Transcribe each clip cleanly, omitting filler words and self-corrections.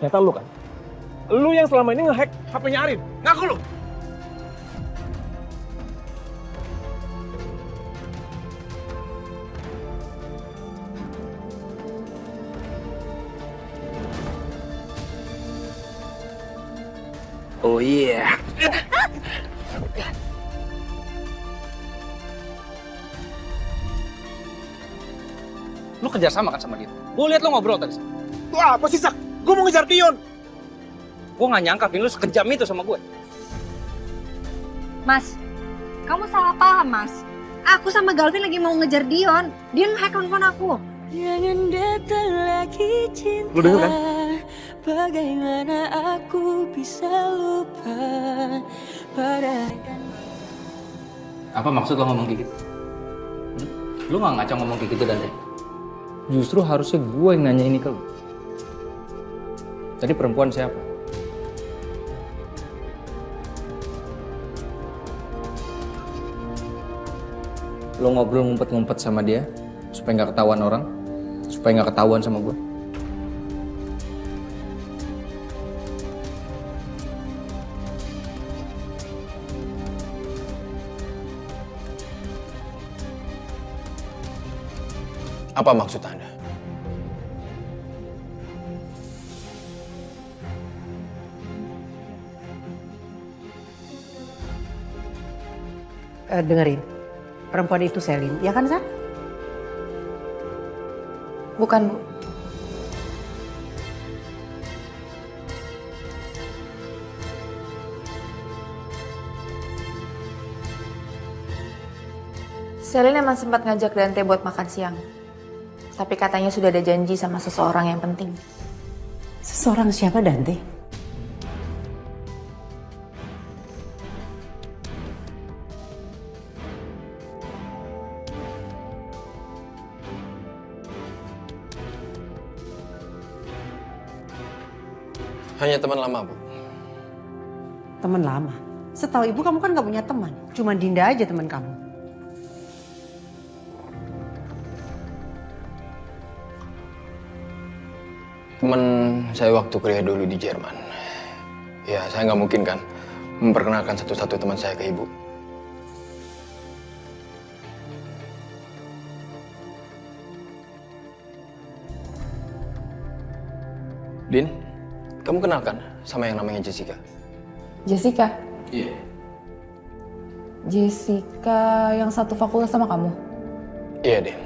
Ternyata lu kan? Lu yang selama ini nge-hack HP-nya Arin. Ngaku lu! Oh iya. Lu kerja sama kan sama dia? Gue liat lu ngobrol tadi. Wah, apa sih, Sak? Gue mau ngejar Pion. Gue gak nyangka Vin lu sekejam itu sama gue. Mas, kamu salah paham, Mas. Aku sama Galvin lagi mau ngejar Dion. Dion hack handphone aku. Jangan datang lagi cinta. Lu denger kan? Bagaimana aku bisa lupa pada. Apa maksud lo ngomong kayak gitu? Lu gak ngaca ngomong kayak gitu Dante? Justru harusnya gue yang nanya ini ke lu. Tadi perempuan siapa? Lo ngobrol ngumpet-ngumpet sama dia supaya gak ketahuan orang, supaya gak ketahuan sama gue. Apa maksud Anda? Dengerin, perempuan itu Selin, ya kan, Sa? Bukan, Bu. Selin emang sempat ngajak Dante buat makan siang. Tapi katanya sudah ada janji sama seseorang yang penting. Seseorang siapa, Dante? Hanya teman lama, Bu. Teman lama. Setahu ibu kamu kan gak punya teman. Cuma Dinda aja teman kamu. Teman saya waktu kuliah dulu di Jerman. Ya, saya nggak mungkin kan memperkenalkan satu-satu teman saya ke Ibu. Din, kamu kenal kan sama yang namanya Jessica? Jessica? Iya. Jessica yang satu fakultas sama kamu? Iya, Din.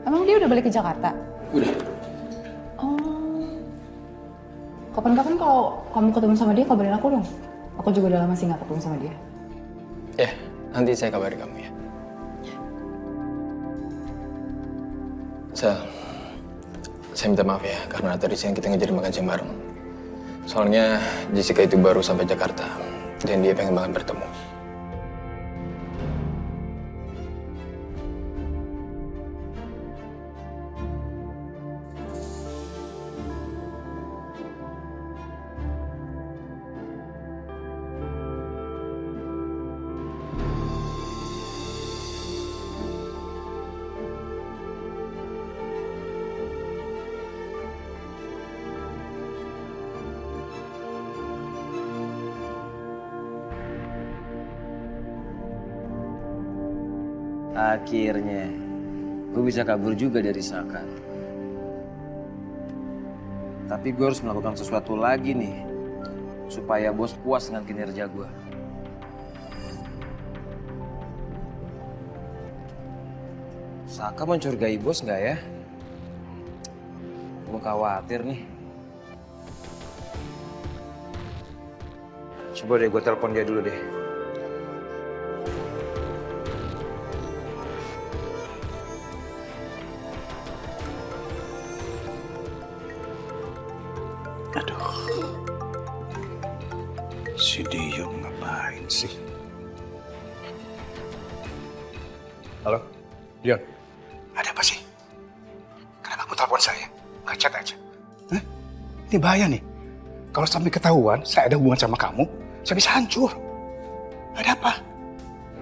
Emang dia udah balik ke Jakarta? Udah. Oh. Kapan-kapan kalau kamu ketemu sama dia kabarin aku dong. Aku juga udah lama sih gak ketemu sama dia. Ya, nanti saya kabari kamu ya. Saya minta maaf ya, karena tadi siang kita ngejar makan siang bareng. Soalnya Jessica itu baru sampai Jakarta, dan dia pengen banget bertemu. Akhirnya, gue bisa kabur juga dari Saka. Tapi gue harus melakukan sesuatu lagi nih, supaya bos puas dengan kinerja gue. Saka mencurigai bos nggak ya? Gue khawatir nih. Coba deh gue telepon dia dulu deh. Si Dion ngapain sih? Halo, Dion. Ada apa sih? Kenapa kamu telepon saya? Nggak chat aja. Hah? Ini bahaya nih. Kalau sampai ketahuan saya ada hubungan sama kamu, saya bisa hancur. Ada apa?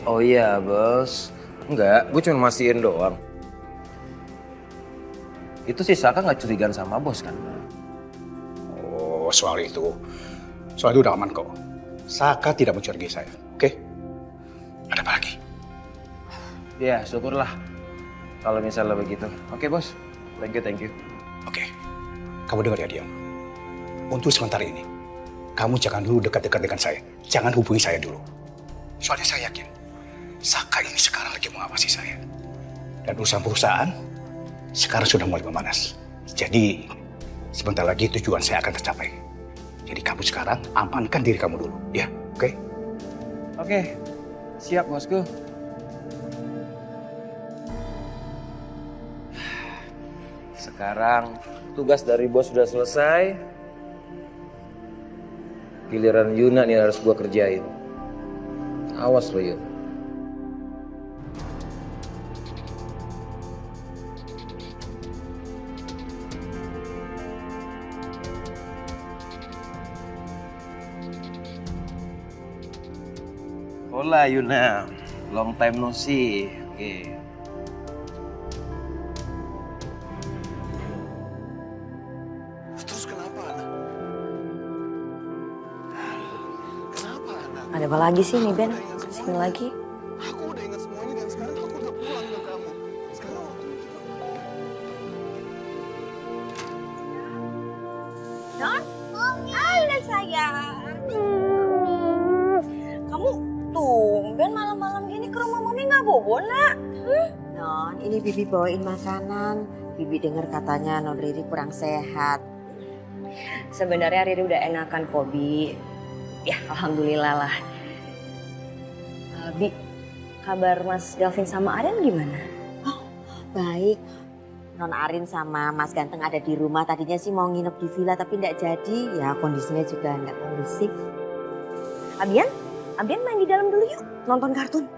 Oh iya, bos. Enggak, gue cuma mastiin doang. Itu si Saka nggak curigaan sama bos kan? soal itu. Soal itu udah aman kok. Saka tidak mencurigai saya, oke? Ada apa lagi? Ya, syukurlah kalau misalnya begitu. Oke, Bos. Thank you. Oke, kamu dengar ya Dion. Untuk sementara ini, kamu jangan dulu dekat-dekat dengan saya. Jangan hubungi saya dulu. Soalnya saya yakin, Saka ini sekarang lagi mengawasi saya. Dan urusan perusahaan, sekarang sudah mulai memanas. Jadi, sebentar lagi tujuan saya akan tercapai. Jadi kamu sekarang amankan diri kamu dulu, ya, oke? Oke, siap bosku. Sekarang tugas dari bos sudah selesai. Giliran Yuna nih harus gua kerjain. Awas lo Yun. Hola Yuna, long time no see. Oke. Terus kenapa, anak? Kenapa, anak? Ada apa lagi sih nih Ben? Sini lagi. Aku udah ingat semuanya dan sekarang aku udah pulang ke kamu. Sekarang Don? Halo sayang. Kamu tumben malam-malam gini ke rumah Mami nggak bobo, nak? Non, ini Bibi bawain makanan. Bibi dengar katanya Non Riri kurang sehat. Sebenarnya Riri udah enakan kok, Bi. Ya, alhamdulillah lah. Bi, kabar Mas Galvin sama Arin gimana? Baik. Non Arin sama Mas Ganteng ada di rumah. Tadinya sih mau nginep di villa tapi nggak jadi. Ya kondisinya juga nggak kondusif. Abian main di dalam dulu yuk, nonton kartun.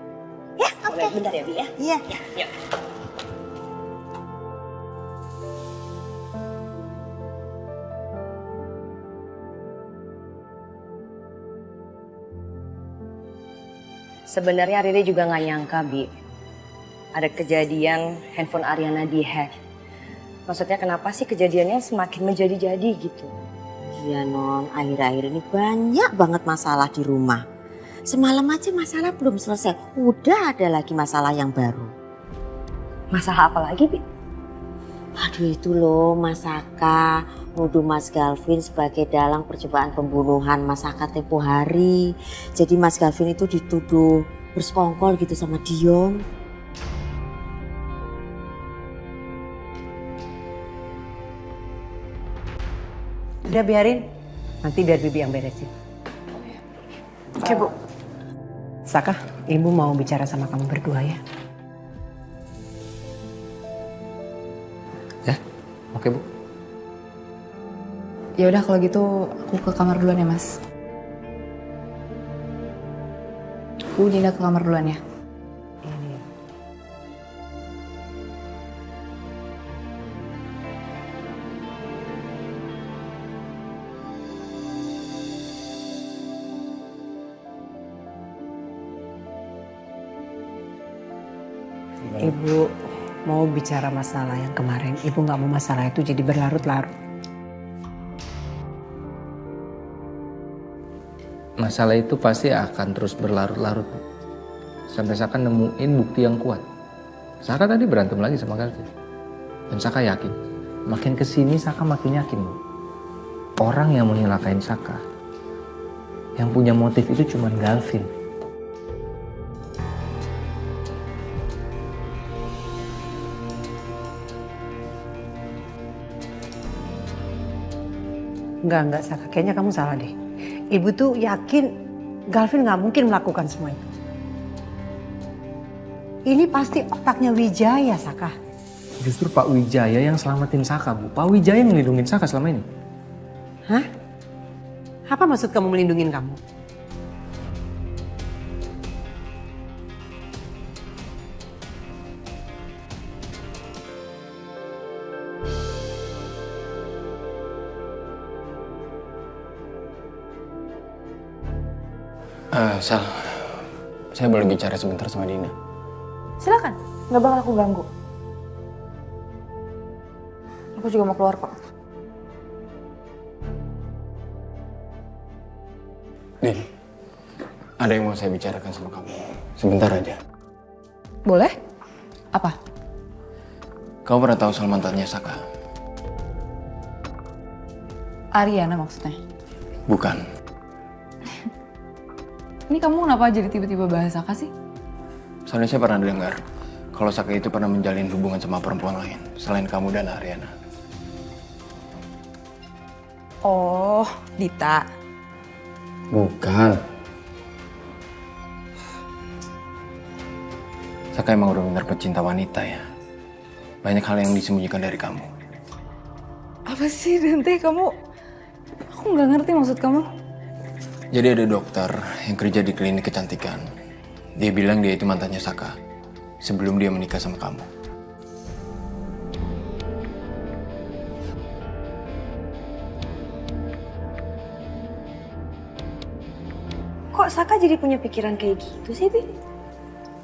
Ya, oke. Bentar ya, Bi ya. Iya. Yuk. Sebenarnya Riri juga nggak nyangka, Bi. Ada kejadian handphone Ariana dihack. Maksudnya kenapa sih kejadiannya semakin menjadi-jadi gitu? Iya Non, akhir-akhir ini banyak banget masalah di rumah. Semalam aja masalah belum selesai. Udah ada lagi masalah yang baru. Masalah apa lagi, Bi? Aduh itu loh Mas Saka nuduh Mas Galvin sebagai dalang percobaan pembunuhan Mas Saka tempo hari. Jadi Mas Galvin itu dituduh bersekongkol gitu sama Dion. Udah biarin, nanti biar Bibi yang beresin. Oke, Bu. Saka, Ibu mau bicara sama kamu berdua ya. Ya, oke Bu. Ya udah kalau gitu aku ke kamar duluan ya, Mas. Bu, Dinda ke kamar duluan ya. Ini. Ibu mau bicara masalah yang kemarin. Ibu nggak mau masalah itu jadi berlarut-larut. Masalah itu pasti akan terus berlarut-larut, Bu. Sampai Saka nemuin bukti yang kuat. Saka tadi berantem lagi sama Galvin. Dan Saka yakin, makin kesini Saka makin yakin, Bu. Orang yang mau nyelakain Saka, yang punya motif itu cuma Galvin. Enggak Saka, kayaknya kamu salah deh. Ibu tuh yakin Galvin nggak mungkin melakukan semua itu. Ini pasti otaknya Wijaya, Saka. Justru Pak Wijaya yang selamatin Saka, Bu. Pak Wijaya yang melindungi Saka selama ini. Hah? Apa maksud kamu melindungin kamu? Sal, saya boleh bicara sebentar sama Dina? Silakan, nggak bakal aku ganggu. Aku juga mau keluar kok. Din, ada yang mau saya bicarakan sama kamu. Sebentar aja. Boleh? Apa? Kamu pernah tahu soal mantannya Saka? Ariana maksudnya? Bukan. Ini kamu kenapa jadi tiba-tiba bahas Saka sih? Soalnya saya pernah dengar kalau Saka itu pernah menjalin hubungan sama perempuan lain selain kamu dan Ariana. Oh, Dita. Bukan. Saka emang udah benar pecinta wanita ya. Banyak hal yang disembunyikan dari kamu. Apa sih Dante, kamu? Aku nggak ngerti maksud kamu. Jadi ada dokter yang kerja di klinik kecantikan. Dia bilang dia itu mantannya Saka sebelum dia menikah sama kamu. Kok Saka jadi punya pikiran kayak gitu sih, Bi?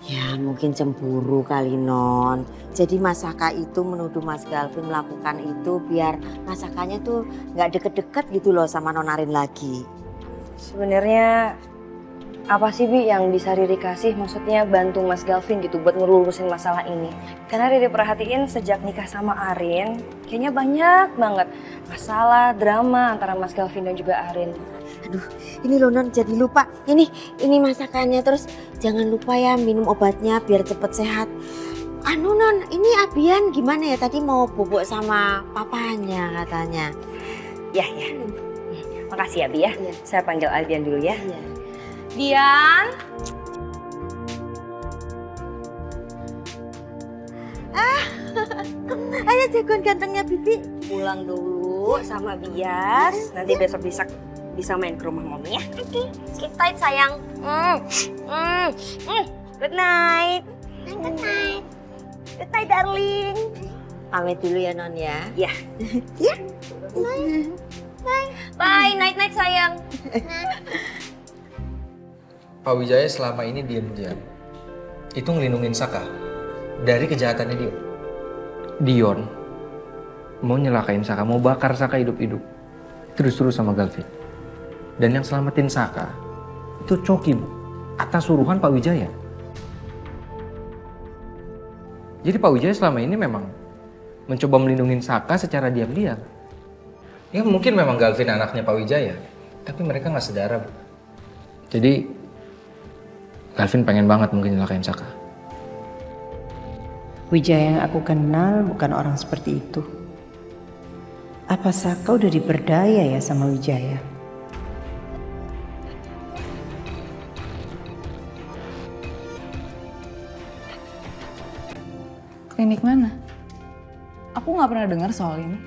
Ya mungkin cemburu kali Non. Jadi Mas Saka itu menuduh Mas Galvin melakukan itu biar Mas Sakanya tuh nggak deket-deket gitu loh sama Non Arin lagi. Sebenarnya apa sih, Bi, yang bisa Riri kasih? Maksudnya bantu Mas Galvin gitu buat ngelurusin masalah ini. Karena Riri perhatiin sejak nikah sama Arin, kayaknya banyak banget masalah, drama antara Mas Galvin dan juga Arin. Aduh, ini loh Non jadi lupa. Ini masakannya, terus jangan lupa ya minum obatnya biar cepet sehat. Anu Non, ini Abian gimana ya? Tadi mau bobok sama papanya katanya. Ya. Makasih ya, Bi ya. Iya. Saya panggil Aldian dulu ya. Iya. Dian. Ayo jagoan gantengnya Bibi. Pulang dulu sama Bias. Nanti besok bisa main ke rumah Mami ya. Oke, sleep tight sayang. Good night. Good night. Good night darling. Pamit dulu ya Non ya. Ya. Ya. Bye, night sayang. Pak Wijaya selama ini diam-diam itu ngelindungin Saka dari kejahatannya Dion. Dion mau nyelakain Saka, mau bakar Saka hidup-hidup. Terus-terus sama Galvin. Dan yang selamatin Saka itu Coki, Bu. Atas suruhan Pak Wijaya. Jadi Pak Wijaya selama ini memang mencoba melindungi Saka secara diam-diam. Ya mungkin memang Galvin anaknya Pak Wijaya, tapi mereka nggak sedara, Bu. Jadi Galvin pengen banget mungkin nyelakain Saka. Wijaya yang aku kenal bukan orang seperti itu. Apa Saka udah diberdaya ya sama Wijaya? Klinik mana? Aku nggak pernah dengar soal ini.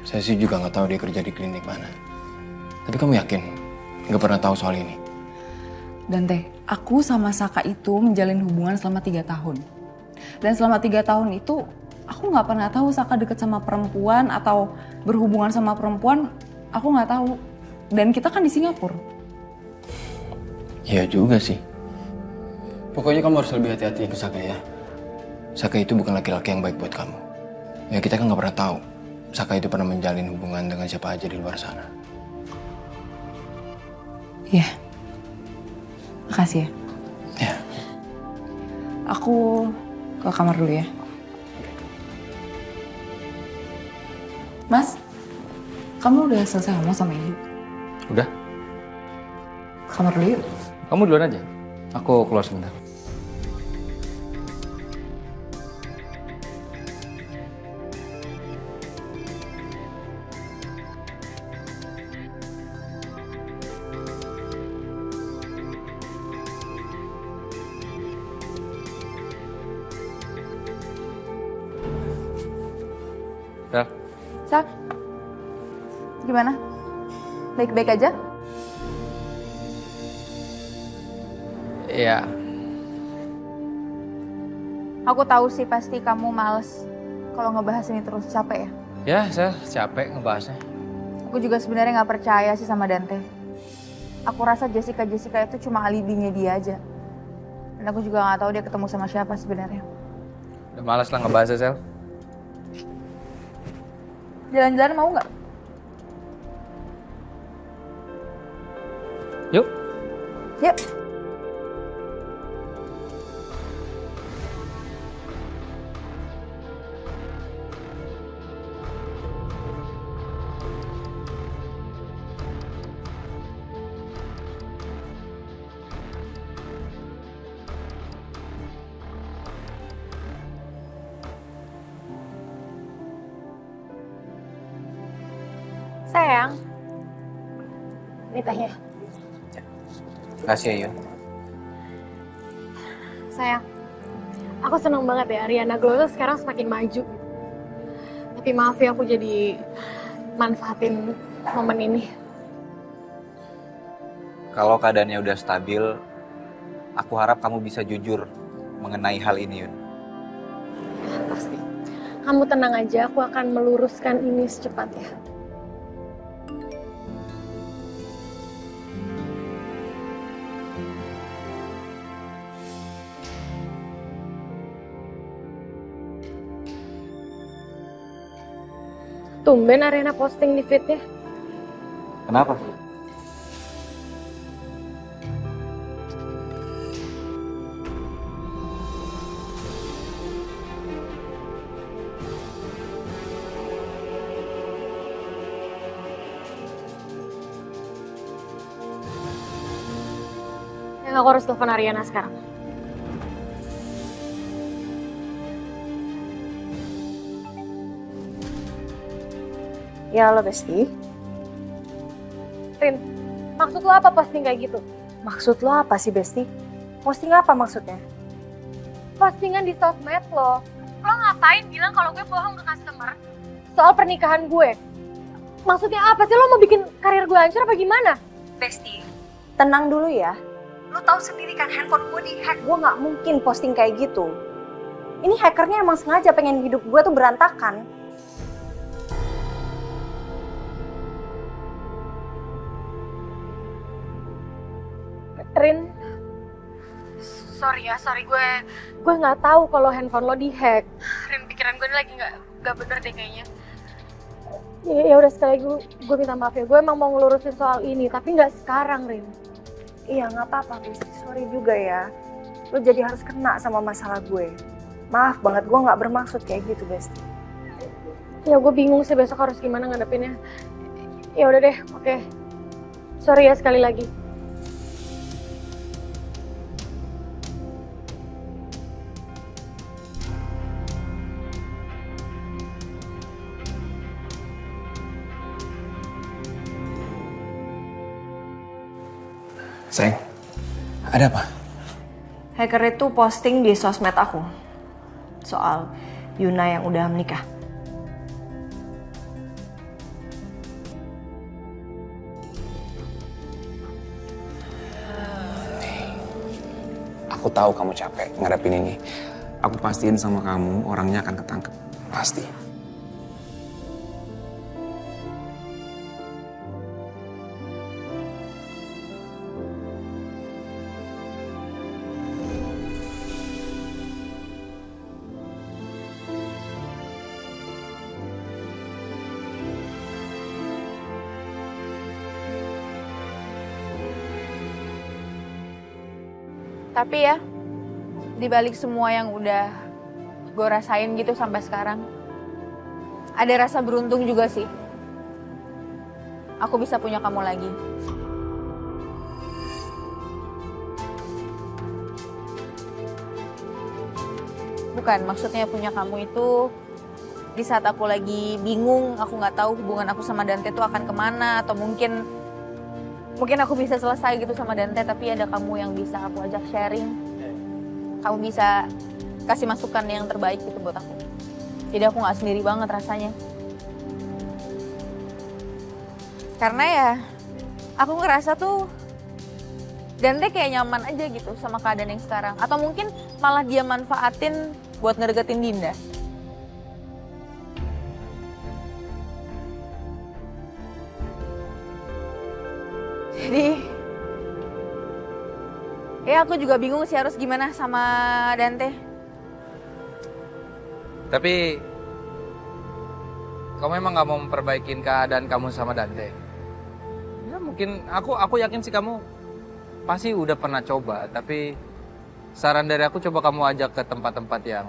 Saya sih juga nggak tahu dia kerja di klinik mana. Tapi kamu yakin nggak pernah tahu soal ini? Dante, aku sama Saka itu menjalin hubungan selama 3 tahun. Dan selama 3 tahun itu, aku nggak pernah tahu Saka deket sama perempuan atau berhubungan sama perempuan, aku nggak tahu. Dan kita kan di Singapura. Iya juga sih. Pokoknya kamu harus lebih hati-hati ke Saka ya. Saka itu bukan laki-laki yang baik buat kamu. Ya kita kan nggak pernah tahu Saka itu pernah menjalin hubungan dengan siapa aja di luar sana. Iya. Makasih ya. Ya. Aku ke kamar dulu ya. Mas, kamu udah selesai ngomong sama Ibu? Udah, Kamar dulu yuk. kamu duluan aja. Aku keluar sebentar. Ral, Sak, gimana? Baik-baik aja? ya Aku tahu sih pasti kamu males kalau ngebahas ini terus, capek ya. ya saya capek ngebahasnya. Aku juga sebenarnya nggak percaya sih sama Dante. Aku rasa Jessica itu cuma alibinya dia aja. Dan aku juga nggak tahu dia ketemu sama siapa sebenarnya. Udah malas lah ngebahasnya, Sel. Jalan-jalan mau nggak? Yuk. Sayang, ini tehnya. Makasih ya, Yun. Sayang, aku seneng banget ya Ariana Glow tuh sekarang semakin maju. Tapi maaf ya aku jadi manfaatin momen ini. Kalau keadaannya udah stabil, aku harap kamu bisa jujur mengenai hal ini, Yun. Pasti. Kamu tenang aja, aku akan meluruskan ini secepatnya. Tumben Ariana posting di feed-nya. Kenapa? Ya, aku harus telepon Ariana sekarang. Ya lo Besti. Rin, maksud lo apa posting kayak gitu? Maksud lo apa sih Besti? Posting apa maksudnya? Postingan di sosmed lo. Lo ngapain bilang kalau gue bohong ke customer soal pernikahan gue? Maksudnya apa sih? Lo mau bikin karir gue hancur apa gimana? Besti, tenang dulu ya. Lo tahu sendiri kan handphone gue dihack. Gue nggak mungkin posting kayak gitu. Ini hackernya emang sengaja pengen hidup gue tuh berantakan. Rin, sorry gue nggak tahu kalau handphone lo dihack. Rin, pikiran gue ini lagi nggak bener deh kayaknya. Ya udah sekali lagi gue minta maaf ya. Gue emang mau ngelurusin soal ini, tapi nggak sekarang, Rin. Iya nggak apa-apa Besti, sorry juga ya. Lo jadi harus kena sama masalah gue. Maaf banget, gue nggak bermaksud kayak gitu Besti. Ya gue bingung sih besok harus gimana ngadepinnya. Ya udah deh, oke. Sorry ya sekali lagi. Sayang, ada apa? Hacker itu posting di sosmed aku soal Yuna yang udah menikah. Aku tahu kamu capek ngadepin ini. Aku pastiin sama kamu orangnya akan ketangkep. Pasti. Tapi ya, dibalik semua yang udah gue rasain gitu sampai sekarang, ada rasa beruntung juga sih. Aku bisa punya kamu lagi. Bukan, maksudnya punya kamu itu di saat aku lagi bingung, aku nggak tahu hubungan aku sama Dante itu akan kemana, atau mungkin aku bisa selesai gitu sama Dante, tapi ada kamu yang bisa aku ajak sharing. Kamu bisa kasih masukan yang terbaik gitu buat aku. Jadi aku gak sendiri banget rasanya. Karena ya, aku ngerasa tuh Dante kayak nyaman aja gitu sama keadaan yang sekarang. Atau mungkin malah dia manfaatin buat ngedeketin Dinda. Jadi, ya aku juga bingung sih harus gimana sama Dante. Tapi kamu emang gak mau memperbaikin keadaan kamu sama Dante? Ya mungkin aku yakin sih kamu pasti udah pernah coba, tapi saran dari aku coba kamu ajak ke tempat-tempat yang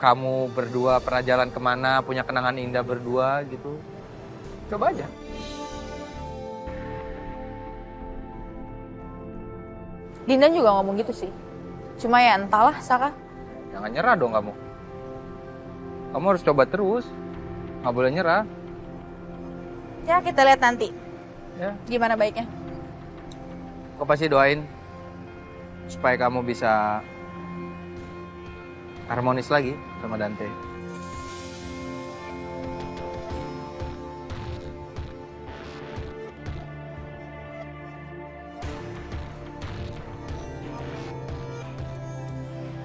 kamu berdua pernah jalan kemana, punya kenangan indah berdua gitu. Coba aja. Dinda juga ngomong gitu sih. Cuma ya entahlah, Saka. Jangan nyerah dong kamu. Kamu harus coba terus. Nggak boleh nyerah. Ya kita lihat nanti. Ya. Gimana baiknya? Aku pasti doain supaya kamu bisa harmonis lagi sama Dante.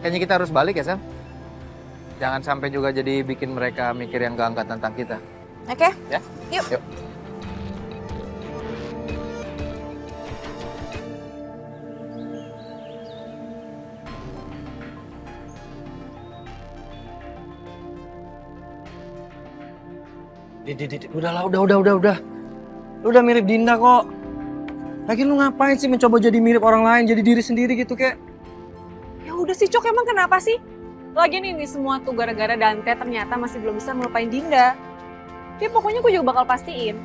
Kayaknya kita harus balik ya, Sam. Jangan sampai juga jadi bikin mereka mikir yang gak angkat tentang kita. Oke? Ya? Yuk. Yuk. Udahlah, udah. Lu udah mirip Dinda kok. Lagian lu ngapain sih mencoba jadi mirip orang lain, jadi diri sendiri gitu kek? Ya udah sih Cok, emang kenapa sih? Lagian ini semua tuh gara-gara Dante ternyata masih belum bisa melupain Dinda. Ya pokoknya gue juga bakal pastiin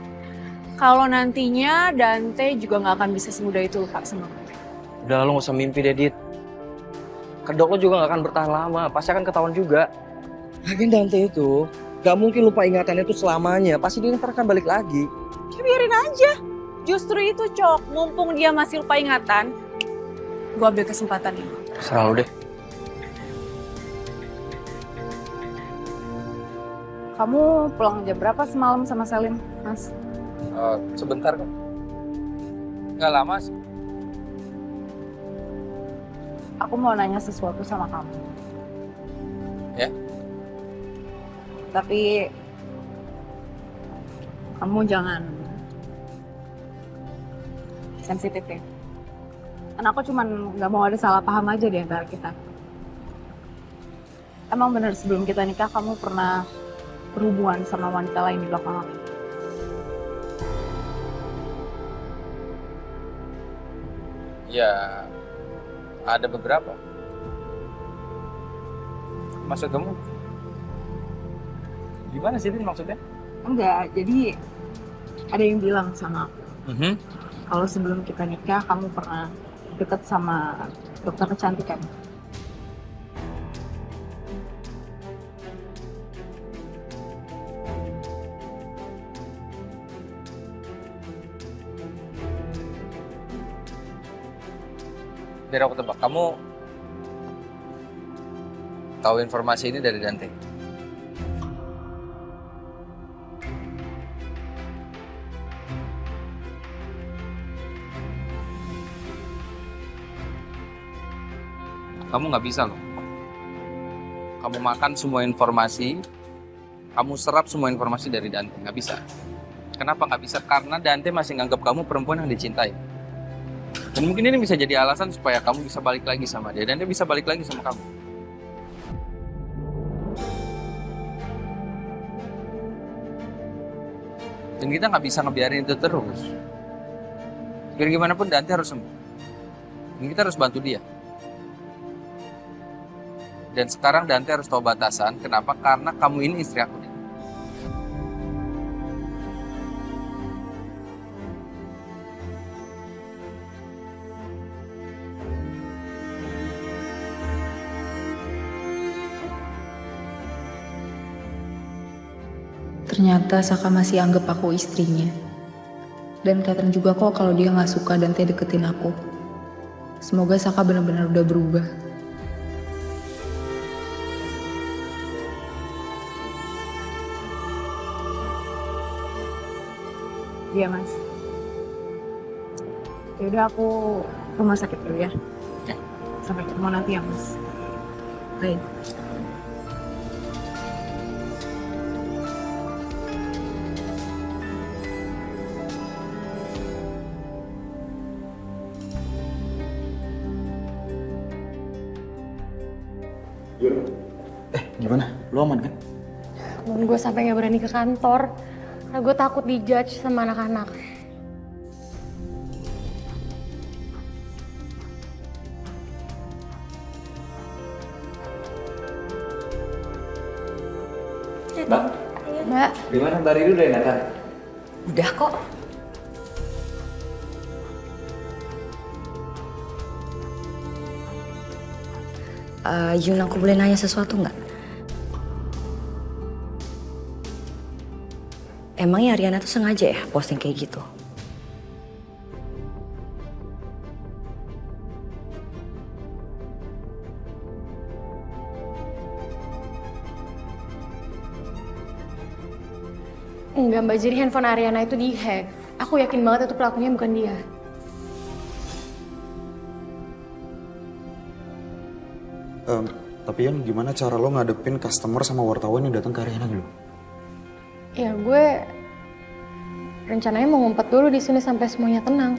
kalau nantinya Dante juga nggak akan bisa semudah itu lupa sama gue. Udah lu gak usah mimpi deh, Dit. Kedok lo juga gak akan bertahan lama, pasti akan ketahuan juga. Lagian Dante itu gak mungkin lupa ingatannya itu selamanya, pasti dia ntar akan balik lagi. Ya biarin aja. Justru itu Cok, mumpung dia masih lupa ingatan, gue ambil kesempatan ini. Serah lu deh. Kamu pulang jam berapa semalam sama Salim, Mas? Sebentar kok. Nggak lama sih. Aku mau nanya sesuatu sama kamu. Ya? Tapi kamu jangan sensitif ya. Karena aku cuman nggak mau ada salah paham aja di antara kita. Emang bener sebelum kita nikah kamu pernah berhubungan sama wanita lain di belakang aku? Ya, ada beberapa. Maksud kamu? Gimana sih ini maksudnya? Enggak, jadi ada yang bilang sama aku. Kalau sebelum kita nikah kamu pernah deket sama dokter kecantikan. Biar aku tebak, kamu tahu informasi ini dari Dante? Kamu nggak bisa loh. Kamu makan semua informasi, kamu serap semua informasi dari Dante. Nggak bisa. Kenapa nggak bisa? Karena Dante masih nganggap kamu perempuan yang dicintai. Dan mungkin ini bisa jadi alasan supaya kamu bisa balik lagi sama dia. Dan dia bisa balik lagi sama kamu. Dan kita nggak bisa ngebiarin itu terus. Biar gimana pun Dante harus sembuh. Dan kita harus bantu dia. Dan sekarang Dante harus tahu batasan. Kenapa? Karena kamu ini istri aku. Ternyata Saka masih anggap aku istrinya. Dan Catherine juga kok kalau dia gak suka Dante deketin aku. Semoga Saka benar-benar udah berubah. Iya Mas. Yaudah aku rumah sakit dulu ya. Sampai ketemu nanti ya Mas. Baik. Gimana? Lu aman kan? Gue sampai nggak berani ke kantor. Karena gue takut dijudge sama anak-anak. Mbak. Gimana Mbak Riri udah enakan? Udah kok. Yun, aku boleh nanya sesuatu nggak? Emangnya Ariana tuh sengaja ya posting kayak gitu? Enggak Mbak, jadi handphone Ariana itu dihack. Aku yakin banget itu pelakunya bukan dia. Tapi Yan, gimana cara lo ngadepin customer sama wartawan yang datang ke Ariana dulu? Ya gue rencananya mau ngumpet dulu di sini sampai semuanya tenang.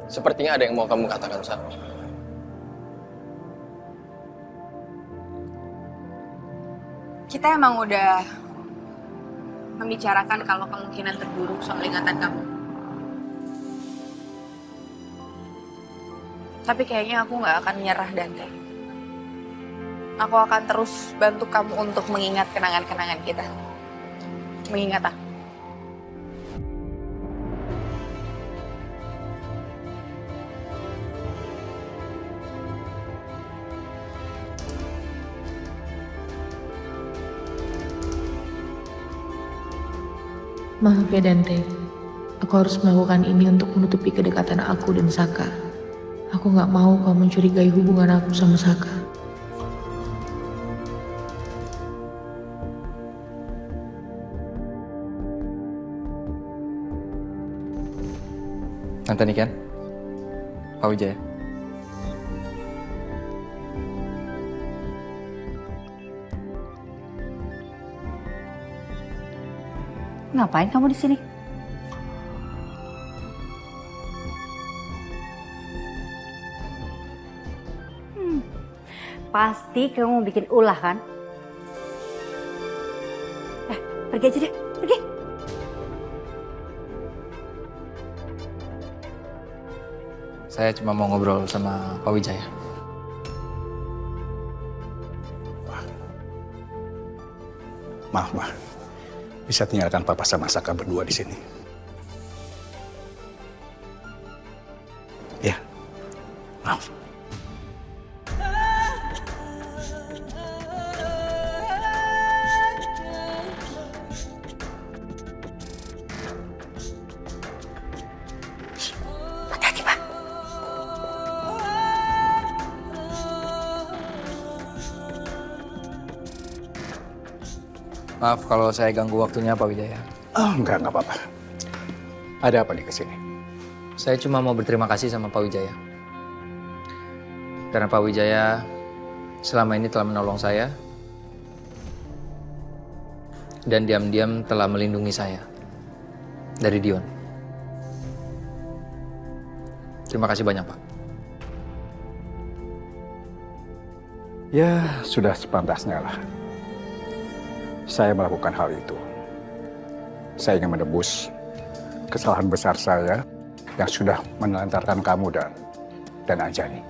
Sepertinya ada yang mau kamu katakan, Sa. Kita emang udah membicarakan kalau kemungkinan terburuk soal ingatan kamu. Tapi kayaknya aku nggak akan menyerah, Dante. Aku akan terus bantu kamu untuk mengingat kenangan-kenangan kita. Mengingat aku. Maaf ya Dante, aku harus melakukan ini untuk menutupi kedekatan aku dan Saka. Aku gak mau kau mencurigai hubungan aku sama Saka. Tante nih kan? Pak Wijaya. Ngapain kamu di sini? Pasti kamu mau bikin ulah kan? Pergi aja deh, pergi. Saya cuma mau ngobrol sama Pak Wijaya. Maaf, Ma. Bisa tinggalkan Papa sama Saka berdua di sini. Ya, maaf. Hati-hati, Pak. Maaf kalau saya ganggu waktunya Pak Wijaya. Oh, enggak apa-apa. Ada apa nih kesini? Saya cuma mau berterima kasih sama Pak Wijaya. Karena Pak Wijaya selama ini telah menolong saya. Dan diam-diam telah melindungi saya dari Dion. Terima kasih banyak, Pak. Ya, sudah sepantasnya lah. Saya melakukan hal itu. Saya ingin menebus kesalahan besar saya yang sudah menelantarkan kamu dan Anjani.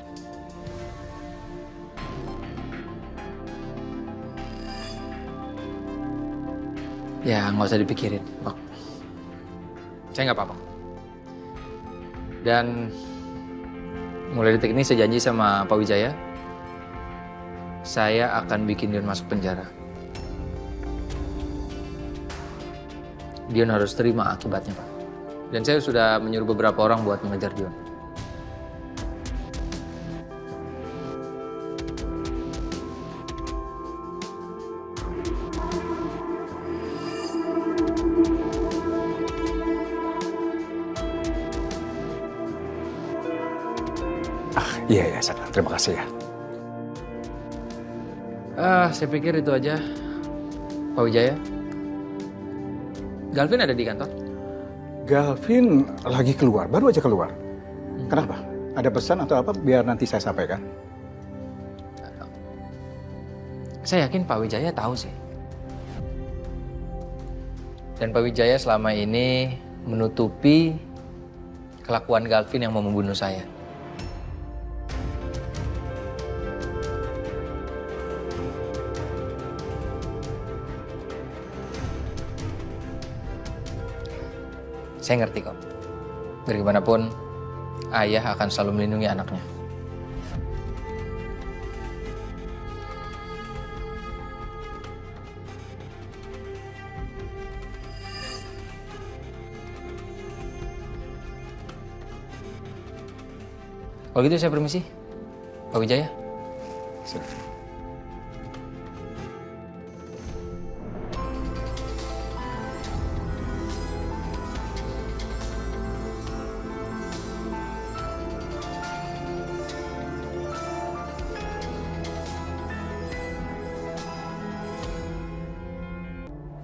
Ya, nggak usah dipikirin, Pak. Saya nggak apa-apa. Dan mulai detik ini saya janji sama Pak Wijaya, saya akan bikin Dion masuk penjara. Dion harus terima akibatnya, Pak. Dan saya sudah menyuruh beberapa orang buat mengejar Dion. Iya, Saka. Terima kasih ya. Saya pikir itu aja, Pak Wijaya. Galvin ada di kantor? Galvin lagi keluar, baru aja keluar. Kenapa? Ada pesan atau apa biar nanti saya sampaikan? Saya yakin Pak Wijaya tahu sih. Dan Pak Wijaya selama ini menutupi kelakuan Galvin yang mau membunuh saya. Saya ngerti kok. Bagaimanapun, ayah akan selalu melindungi anaknya. Kalau gitu saya permisi, Pak Wijaya.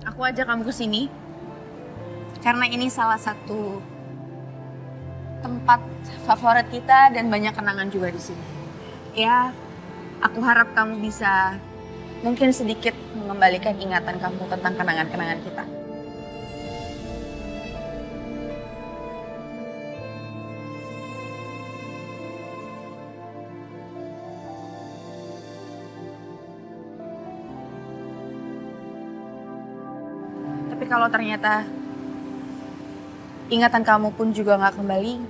Aku ajak kamu ke sini karena ini salah satu tempat favorit kita dan banyak kenangan juga di sini. Ya, aku harap kamu bisa mungkin sedikit mengembalikan ingatan kamu tentang kenangan-kenangan kita. Tapi kalau ternyata ingatan kamu pun juga gak kembali,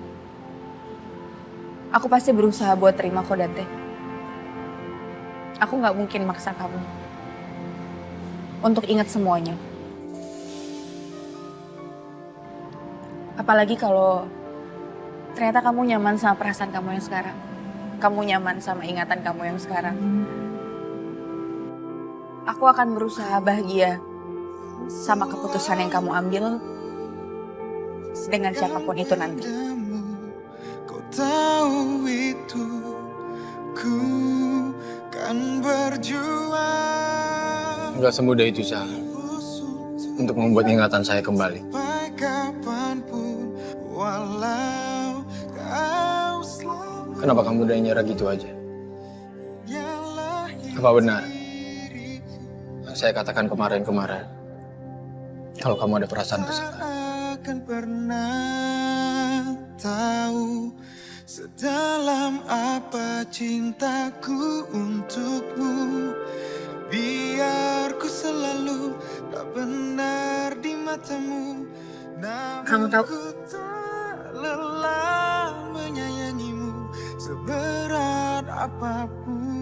aku pasti berusaha buat terima kok, Dante. Aku gak mungkin maksa kamu untuk ingat semuanya. Apalagi kalau ternyata kamu nyaman sama perasaan kamu yang sekarang. Kamu nyaman sama ingatan kamu yang sekarang. Aku akan berusaha bahagia sama keputusan yang kamu ambil dengan siapapun itu nanti. Kau tahu itu, ku kan berjuang. Enggak semudah itu, Sa, untuk membuat ingatan saya kembali. Kapanpun, walau kau selalu. Kenapa kamu udah nyerah gitu aja? Apa benar yang saya katakan kemarin-kemarin? Kalau kamu ada perasaan ke saya, akan pernah tahu sedalam apa cintaku untukmu. Biar ku selalu tak benar di matamu, Kamu tahu, ku tak lelah menyayangimu seberat apapun.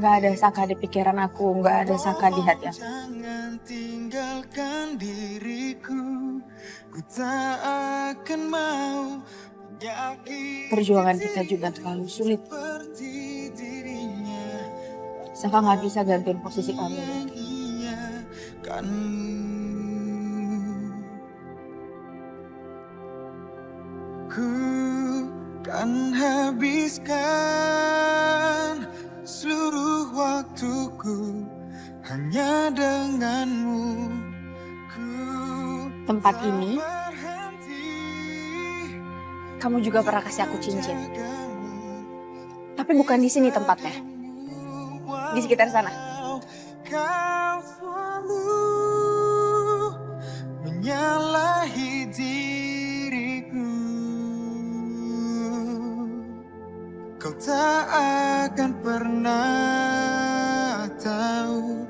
gak ada Saka di pikiran aku, gak ada Saka di hati aku. Jangan tinggalkan diriku, ku tak akan mau menyakiti. Perjuangan kita juga terlalu sulit. Saka gak bisa gantiin posisi kamu. Ku kan habiskan seluruh waktuku hanya denganmu. Tempat ini, kamu juga pernah kasih aku cincin. Tapi bukan di sini tempatnya. Di sekitar sana. Kau selalu menyalahi diriku. Kau tak akan pernah tahu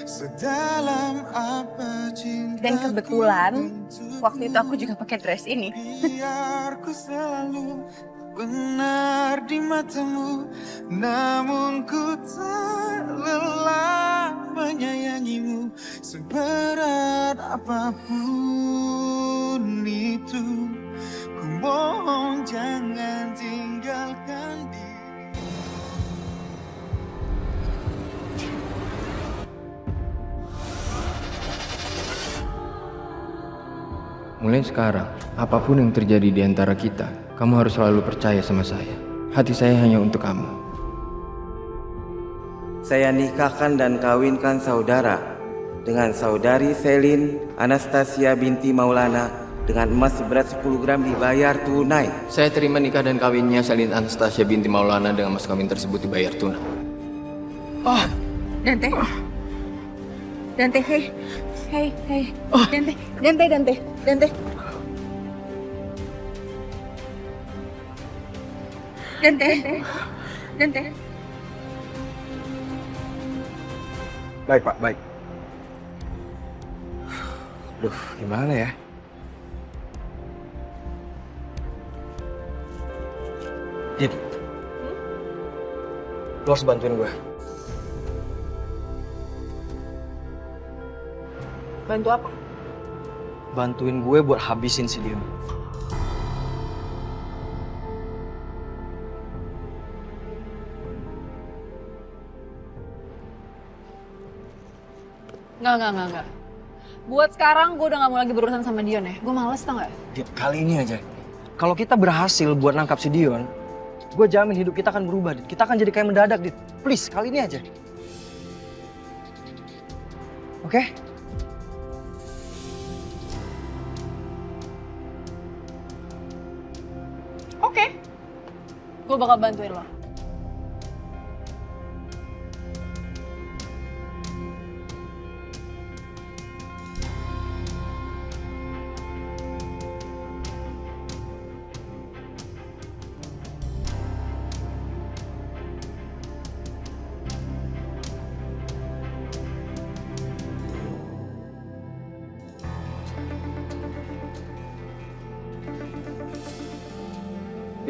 sedalam apa cinta. Dan kebetulan waktu itu aku juga pakai dress ini. Biar ku selalu benar di matamu, namun ku tak lelah menyayangimu seberat apapun itu. Ku mohon jangan tinggalkan diri. mulai sekarang, apapun yang terjadi di antara kita, kamu harus selalu percaya sama saya. Hati saya hanya untuk kamu. Saya nikahkan dan kawinkan saudara dengan saudari Selin Anastasia binti Maulana dengan emas seberat 10 gram dibayar tunai. Saya terima nikah dan kawinnya Selin Anastasia binti Maulana dengan mas kawin tersebut dibayar tunai. Oh, Dante. Dante, hey. Hey. Dante. Dante. Baik Pak, baik. Duh, gimana ya? Dit, lo harus bantuin gue. Bantu apa? Bantuin gue buat habisin si Dion. Enggak. Buat sekarang gue udah gak mau lagi berurusan sama Dion ya. Gue males tau gak? Dit, kali ini aja. Kalau kita berhasil buat nangkap si Dion, gue jamin hidup kita akan berubah, Dit. Kita akan jadi kayak mendadak, Dit. Please, kali ini aja. Oke? Oke. Gue bakal bantuin lo.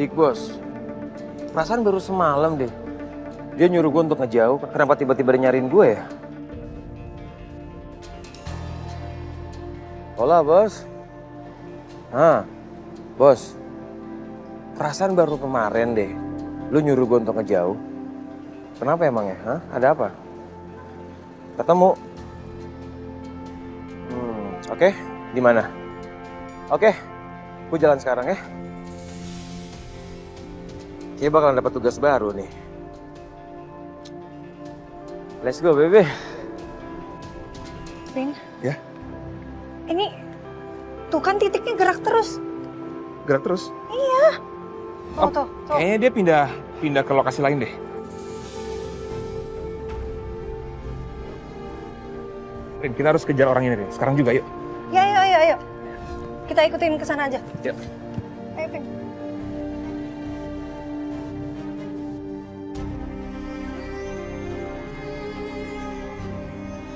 Big Boss, perasaan baru semalam deh. Dia nyuruh gue untuk ngejauh, kenapa tiba-tiba dia nyariin gue ya? Hola, Bos. Bos. Perasaan baru kemarin deh. Lu nyuruh gue untuk ngejauh. Kenapa emangnya? Ada apa? Ketemu. Oke. Di mana? Oke. Gue jalan sekarang ya. Kayaknya bakalan dapat tugas baru nih. Let's go, baby. Vin? Ya? Ini, tuh kan titiknya gerak terus. Gerak terus? Iya. Tuh. Kayaknya dia pindah ke lokasi lain deh. Rin, kita harus kejar orang ini, Rin. Sekarang juga, yuk. Ya, ayo. Kita ikutin ke sana aja. Ya. Ayo, Vin.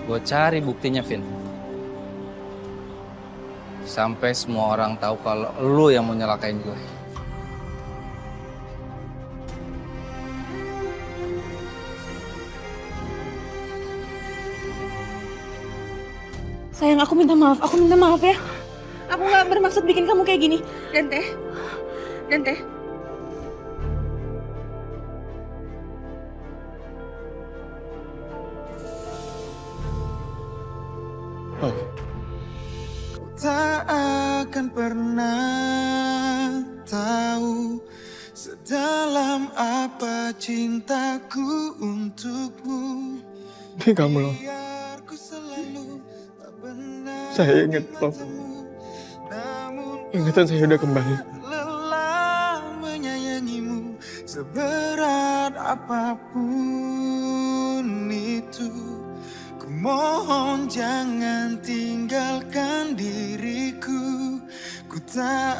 Gue cari buktinya, Vin. Sampai semua orang tahu kalau lu yang mau nyelakain gue. Sayang, aku minta maaf ya. Aku gak bermaksud bikin kamu kayak gini. Dante. Tak akan pernah tahu sedalam apa cintaku untukmu. Ini kamu loh. Saya ingat loh. Ingatan saya udah kembali. Lelah menyayangimu seberat apapun itu. Ku mohon jangan tinggalkan diriku. Ku tak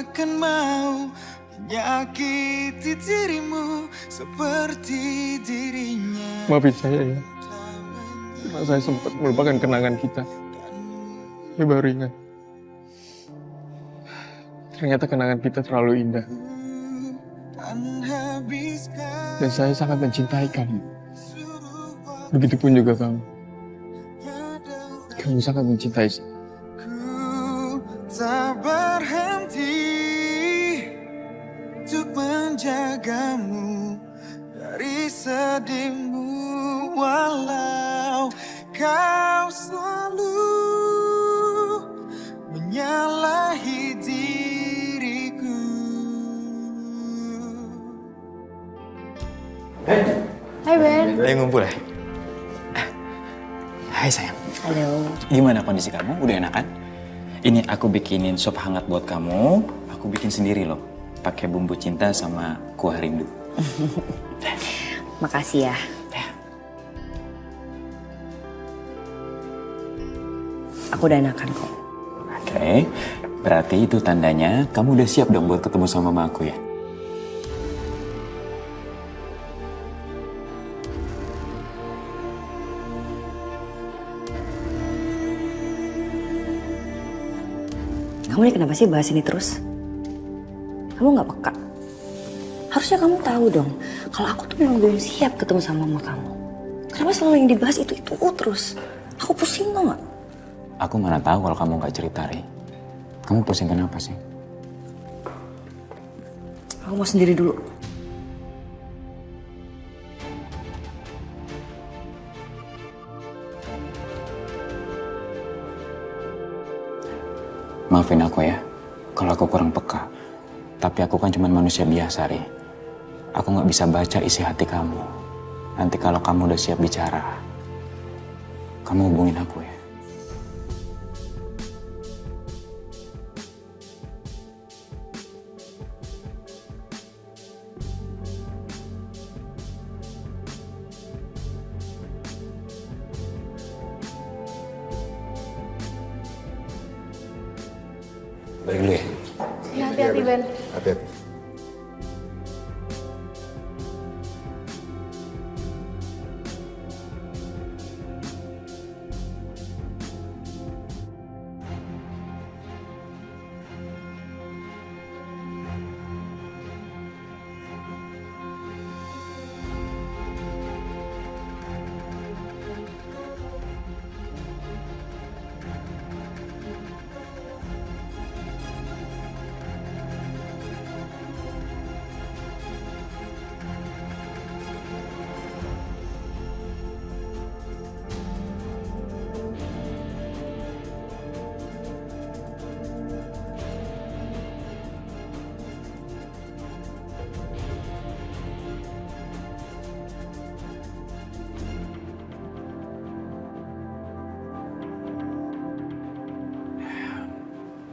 akan mau menyakiti dirimu seperti dirinya. Maafin saya ya. Cuma saya sempat melupakan kenangan kita. Saya baru ingat. Ternyata kenangan kita terlalu indah. Dan saya sangat mencintai kamu. Begitupun juga kamu. Kamu sangat mencintai saya. Tak berhenti untuk menjagamu dari sedihmu, walau kau selalu menyalahi diriku. Hai Ben. Lagi ngumpul ya? Hai sayang. Halo. Gimana kondisi kamu? Udah enakan? Ini aku bikinin sop hangat buat kamu. Aku bikin sendiri loh. Pakai bumbu cinta sama kuah rindu. Makasih ya. Aku udah enakan kok. Oke, berarti itu tandanya kamu udah siap dong buat ketemu sama mama aku ya? Kamu ini kenapa sih bahas ini terus? Kamu nggak peka? Harusnya kamu tahu dong, kalau aku tuh memang belum siap ketemu sama mama kamu. Kenapa selalu yang dibahas itu terus? Aku pusing tau nggak? Aku mana tahu kalau kamu nggak cerita, Ri. Kamu pusing kenapa sih? Aku mau sendiri dulu. Maafin aku ya, kalau aku kurang peka. Tapi aku kan cuma manusia biasa, Ri. Aku nggak bisa baca isi hati kamu. Nanti kalau kamu udah siap bicara, kamu hubungin aku ya. Balik dulu ya. Ya, hati-hati Ben. Hati-hati.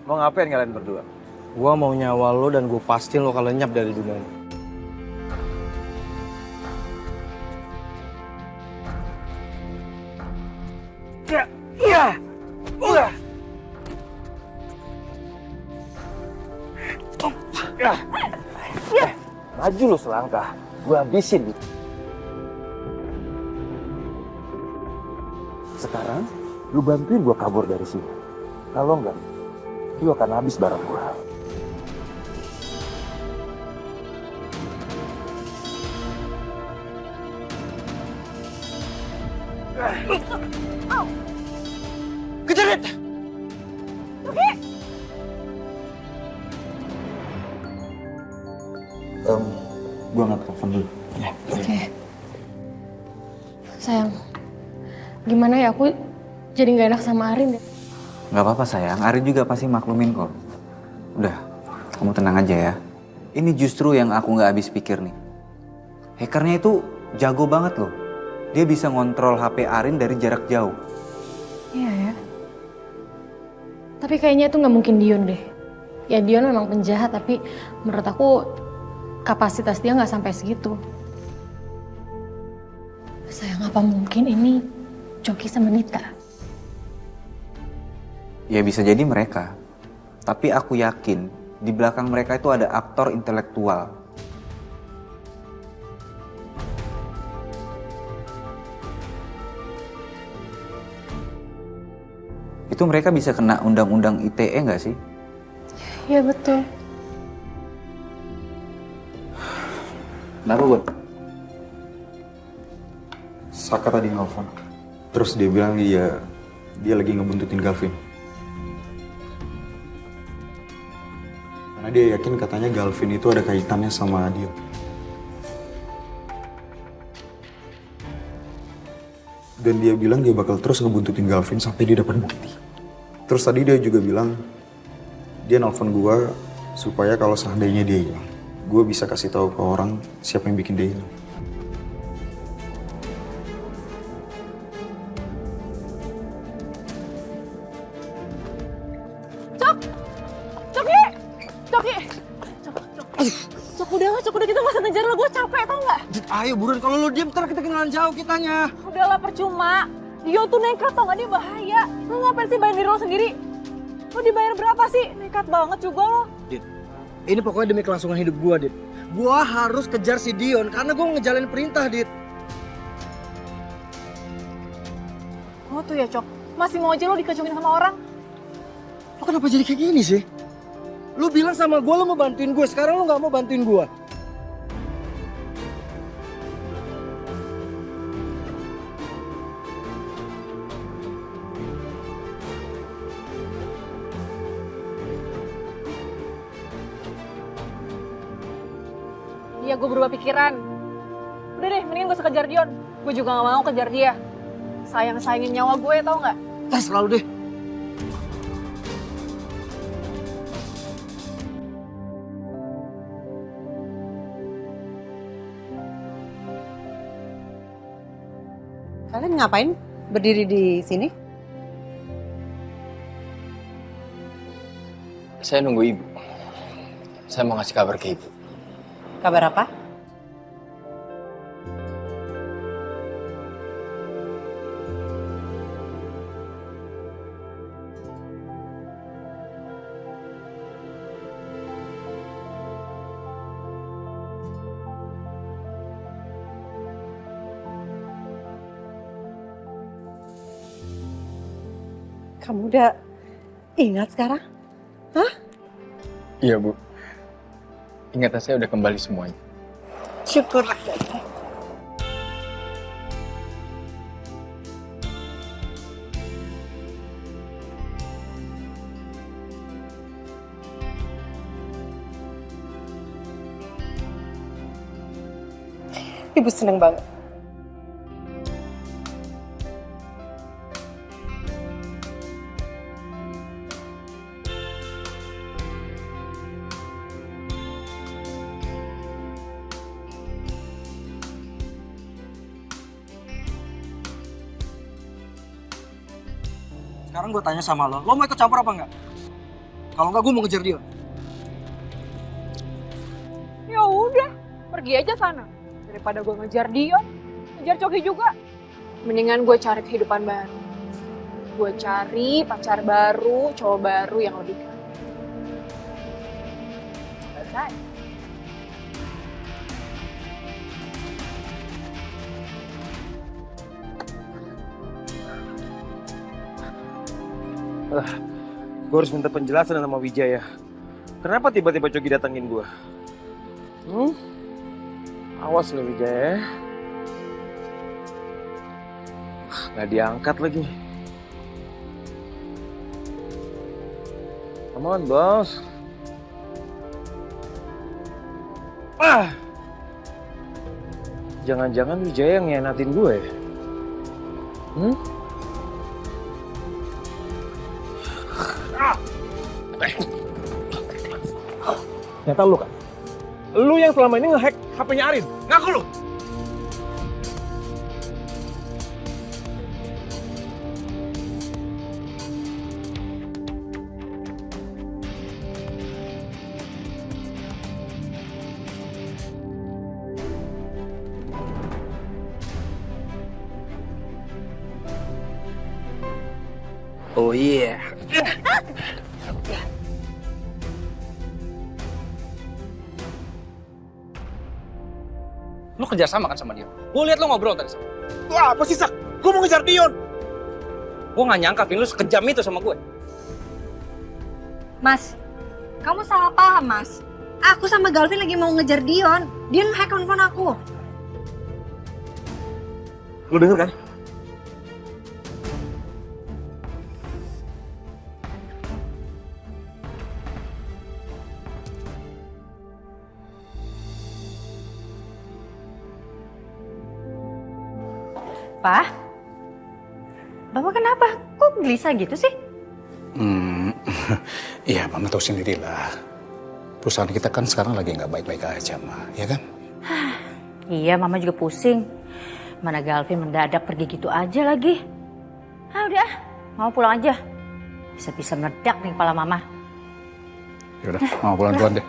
Mau ngapain kalian berdua? Gua mau nyawa lo dan gue pastiin lo kalau lenyap dari dunia ini. Maju lo selangkah, gue habisin. Sekarang lu bantuin gue kabur dari sini. Kalau enggak, lu akan habis barang gue. Kejar dia! Gue angkat telepon dulu. Ya. Oke. Sayang, gimana ya aku jadi nggak enak sama Arin deh. Gak apa-apa sayang, Arin juga pasti maklumin kok. Udah, kamu tenang aja ya. Ini justru yang aku gak habis pikir nih. Hackernya itu jago banget loh. Dia bisa ngontrol HP Arin dari jarak jauh. Iya ya. Tapi kayaknya itu nggak mungkin Dion deh. Ya Dion memang penjahat, tapi menurut aku kapasitas dia nggak sampai segitu. Sayang, apa mungkin ini Coki sama Nita? Ya bisa jadi mereka. Tapi aku yakin di belakang mereka itu ada aktor intelektual. Itu mereka bisa kena undang-undang ITE nggak sih? Iya betul. Kenapa, Bud? Saka tadi nelfon. Terus dia bilang dia lagi ngebuntutin Galvin. Karena dia yakin katanya Galvin itu ada kaitannya sama dia. Dan dia bilang dia bakal terus ngebuntutin Galvin sampai dia dapat bukti. Terus tadi dia juga bilang dia nelfon gua supaya kalau seandainya dia hilang, gue bisa kasih tahu ke orang siapa yang bikin dia hilang. Udah lah, Cok, udah kita gak usah ngejar lah, gue capek tau gak? Dit, ayo buruan, kalau lu diem ntar kita kenalan jauh kitanya. Udahlah, percuma. Dio tuh nekat tau gak, dia bahaya. Lu ngapain sih bayar diri lo sendiri? Lu dibayar berapa sih? Nekat banget juga lo. Dit, ini pokoknya demi kelangsungan hidup gua, Dit. Gua harus kejar si Dion karena gua ngejalanin perintah, Dit. Lo tuh ya, Cok, masih mau aja lo dikacungin sama orang. Lo kenapa jadi kayak gini sih? Lu bilang sama gua lu mau bantuin gue, sekarang lu gak mau bantuin gua. Iya, gue berubah pikiran. Udah deh, mendingan gue kejar Dion. Gue juga gak mau kejar dia. Sayang-sayangin nyawa gue, tau gak? Selalu deh. Kalian ngapain berdiri di sini? Saya nunggu ibu. Saya mau ngasih kabar ke ibu. Kabar apa? Kamu udah ingat sekarang? Hah? Iya, Bu. Ingatan saya udah kembali semuanya. Syukurlah. Ibu seneng banget. Sekarang gue tanya sama lo mau ikut campur apa enggak? Kalau enggak gue mau ngejar dia. Ya udah, pergi aja sana. Daripada gue ngejar Dion, ngejar Coki juga. Mendingan gue cari kehidupan baru. Gue cari pacar baru, cowok baru yang lebih keren. Selesai. Gue harus minta penjelasan sama Wijaya. Kenapa tiba-tiba Coki datangin gue? Awas lo Wijaya. Nggak diangkat lagi. Come on, bos. Jangan-jangan Wijaya yang ngianatin gue ya? Ternyata lu kan? Lu yang selama ini nge-hack HP-nya Arin. Ngaku lu! Oh iya. Lu kerja sama kan sama dia? Gue liat lu ngobrol tadi sama. Lu apa sih, Sak? Gue mau ngejar Dion. Gue gak nyangka, Vin, lu sekejam itu sama gue. Mas, kamu salah paham, Mas. Aku sama Galvin lagi mau ngejar Dion. Dion hack handphone aku. Lu denger kan? Pak, Bapak kenapa? Kok gelisah gitu sih? Iya, Mama tahu sendirilah. Perusahaan kita kan sekarang lagi nggak baik-baik aja, Ma. Ya kan? Iya, Mama juga pusing. Mana Galvin mendadak pergi gitu aja lagi. Udah, Mama pulang aja. Bisa-bisa meledak nih kepala Mama. Yaudah, Mama pulang duluan deh.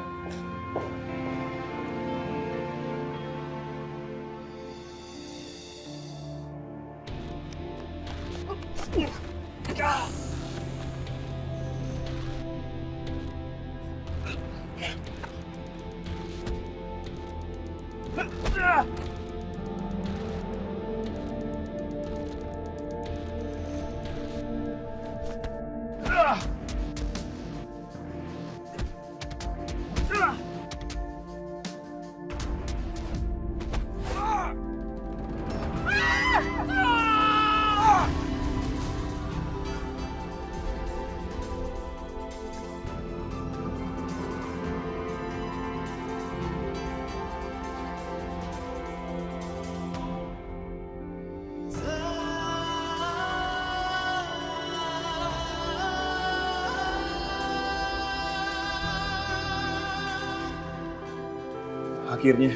Akhirnya.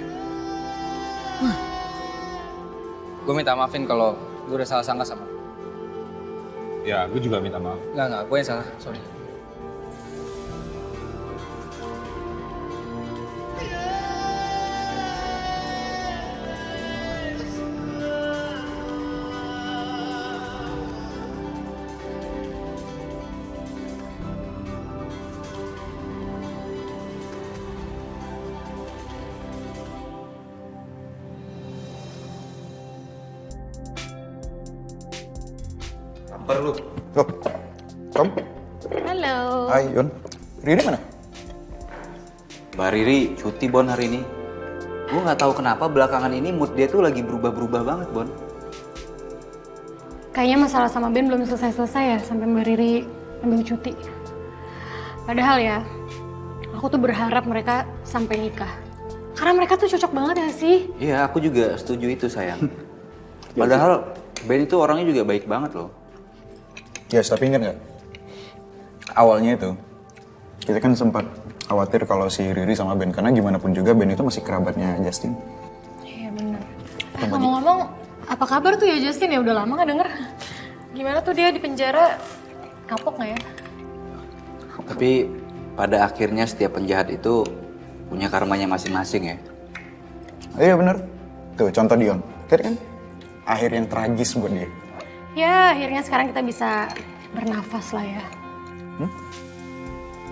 Gue minta maafin kalau gue udah salah sangka sama lo. Ya, gue juga minta maaf. Enggak, gue yang salah, sorry. Lapar lu. Loh, Tom? Halo. Hai, Yon. Riri mana? Mbak Riri cuti Bon hari ini. Gue nggak tahu kenapa belakangan ini mood dia tuh lagi berubah-berubah banget Bon. Kayaknya masalah sama Ben belum selesai-selesai ya sampai Mbak Riri ambil cuti. Padahal ya, aku tuh berharap mereka sampai nikah. Karena mereka tuh cocok banget ya sih. Iya, aku juga setuju itu sayang. Padahal Ben itu orangnya juga baik banget loh. Yes, tapi ingat nggak? Awalnya itu, kita kan sempat khawatir kalau si Riri sama Ben. Karena gimana pun juga Ben itu masih kerabatnya Justin. Iya bener. Ngomong-ngomong, apa kabar tuh ya Justin ya? Udah lama gak denger. Gimana tuh dia di penjara? Kapok gak ya? Tapi pada akhirnya setiap penjahat itu punya karmanya masing-masing ya. Iya bener. Tuh contoh Dion. Lihat kan? Akhir yang tragis buat dia. Ya akhirnya sekarang kita bisa bernafas lah ya.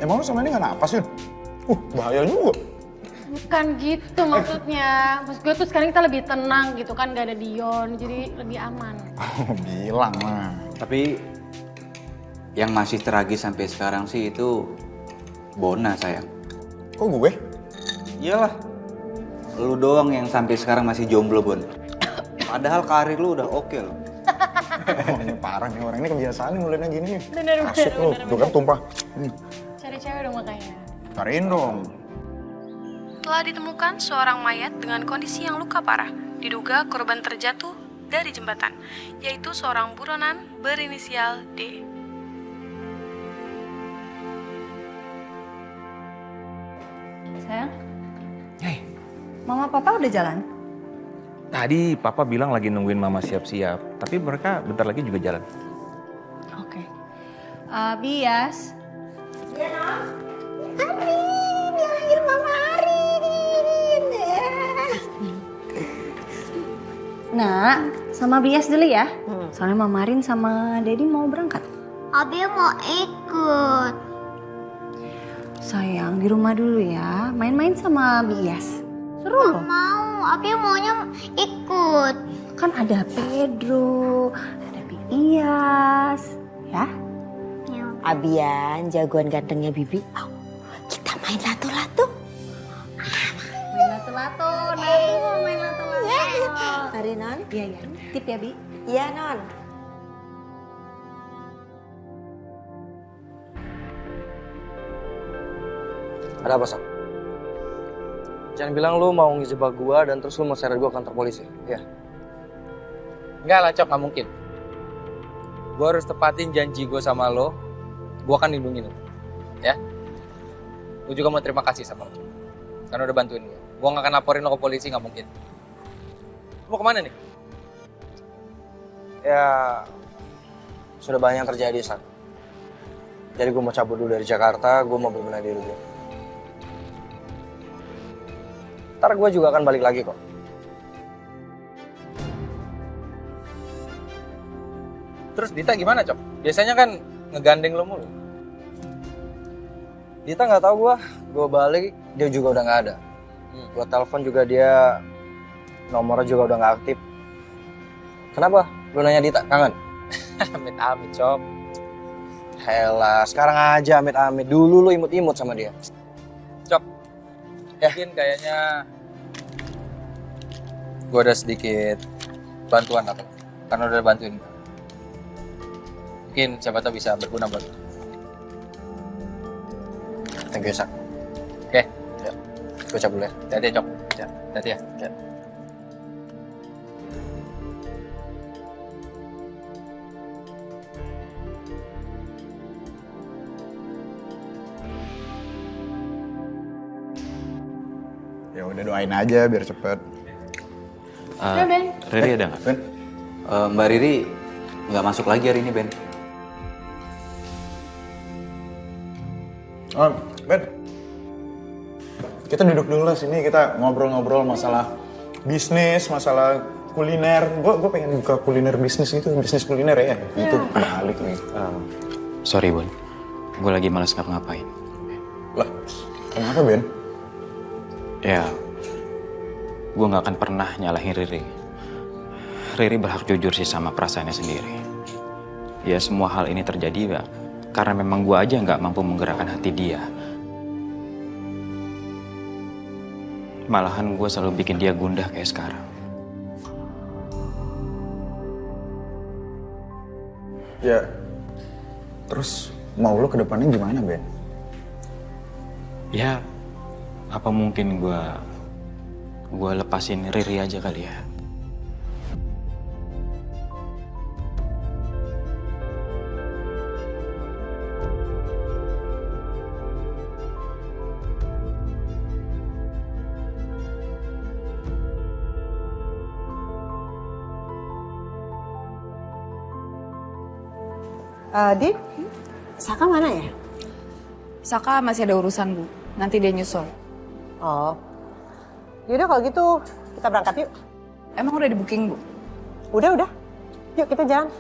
Emang lu sama ini gak napas, Yun? Bahaya juga. Bukan gitu maksudnya. Maksud gue tuh sekarang kita lebih tenang gitu kan, gak ada Dion, jadi lebih aman. Bilang lah. Tapi yang masih tragis sampai sekarang sih itu Bona sayang. Kok gue? Iyalah. Lu doang yang sampai sekarang masih jomblo Bon. Padahal karir lu udah oke loh. Oh, ini parah nih orang ini kebiasaan mulainya gini. Bener, Asik lu, tuh kan tumpah. Cari cewek dong makanya. Cariin dong. Telah ditemukan seorang mayat dengan kondisi yang luka parah. Diduga korban terjatuh dari jembatan, yaitu seorang buronan berinisial D. Sayang? Mama papa udah jalan? Tadi papa bilang lagi nungguin mama siap-siap, tapi mereka bentar lagi juga jalan. Oke. Bias. Ya, Nom. Arin, yang lahir Mama Arin. Nak, sama Bias dulu ya. Soalnya Mama Arin sama Dedi mau berangkat. Abi mau ikut. Sayang, di rumah dulu ya. Main-main sama Bias. Seru loh. Mau, Abi maunya ikut. Kan ada Pedro, ada Bias. Ya? Abian, jagoan gantengnya Bibi. Oh, kita main lato-lato. Main lato-lato, main lato-lato. Hari Non? Iya, iya. Tip ya, Bi? Iya, Non. Ada apa, Sak? Jangan bilang lu mau ngejebak gua dan terus lu mau seret gua ke kantor polisi, ya? Enggak lah, Cok, gak mungkin. Gue harus tepatin janji gue sama lo, gue akan lindungin lo. Ya? Gue juga mau terima kasih sama lo. Karena udah bantuin gue. Gue gak akan laporin lo ke polisi, gak mungkin. Lo mau kemana nih? Ya, sudah banyak yang terjadi, Sak. Jadi gue mau cabut dulu dari Jakarta, gue mau berbenah diri dulu. Ntar gue juga akan balik lagi kok. Terus Dita gimana, Cok? Biasanya kan ngegandeng lo mulu. Dita nggak tahu gue balik dia juga udah nggak ada. Gue telepon juga dia nomornya juga udah nggak aktif. Kenapa? Lu nanya Dita kangen? Amit-amit, Cok. Helah, sekarang aja amit-amit. Dulu lu imut-imut sama dia. Cok, mungkin kayaknya gue ada sedikit bantuan atau karena udah bantuin. Mungkin siapa tahu bisa berguna buat lo. Thank you, Sak. Oke. Ya. Gue cabut ya. Hati-hati, Cok. Ya. Hati ya. Ya. Ya udah doain aja biar cepet. Udah, Ben. Riri ada nggak? Ben? Mbak Riri nggak masuk lagi hari ini, Ben. Oh, Ben. Kita duduk dulu lah sini, kita ngobrol-ngobrol masalah bisnis, masalah kuliner. Gue pengen buka kuliner bisnis gitu, bisnis kuliner ya. Itu balik nih. Sorry, Bon. Gue lagi malas ngapa-ngapain. Lah, kenapa, Ben? Ya, gue gak akan pernah nyalahin Riri. Riri berhak jujur sih sama perasaannya sendiri. Ya semua hal ini terjadi ya karena memang gue aja gak mampu menggerakkan hati dia. Malahan gue selalu bikin dia gundah kayak sekarang. Ya, terus mau lo ke depannya gimana, Ben? Ya, apa mungkin gue lepasin Riri aja kali ya? Dit, Saka mana ya? Saka masih ada urusan, Bu. Nanti dia nyusul. Oh. Yaudah kalau gitu kita berangkat yuk. Emang udah di booking, Bu? Udah. Yuk kita jalan.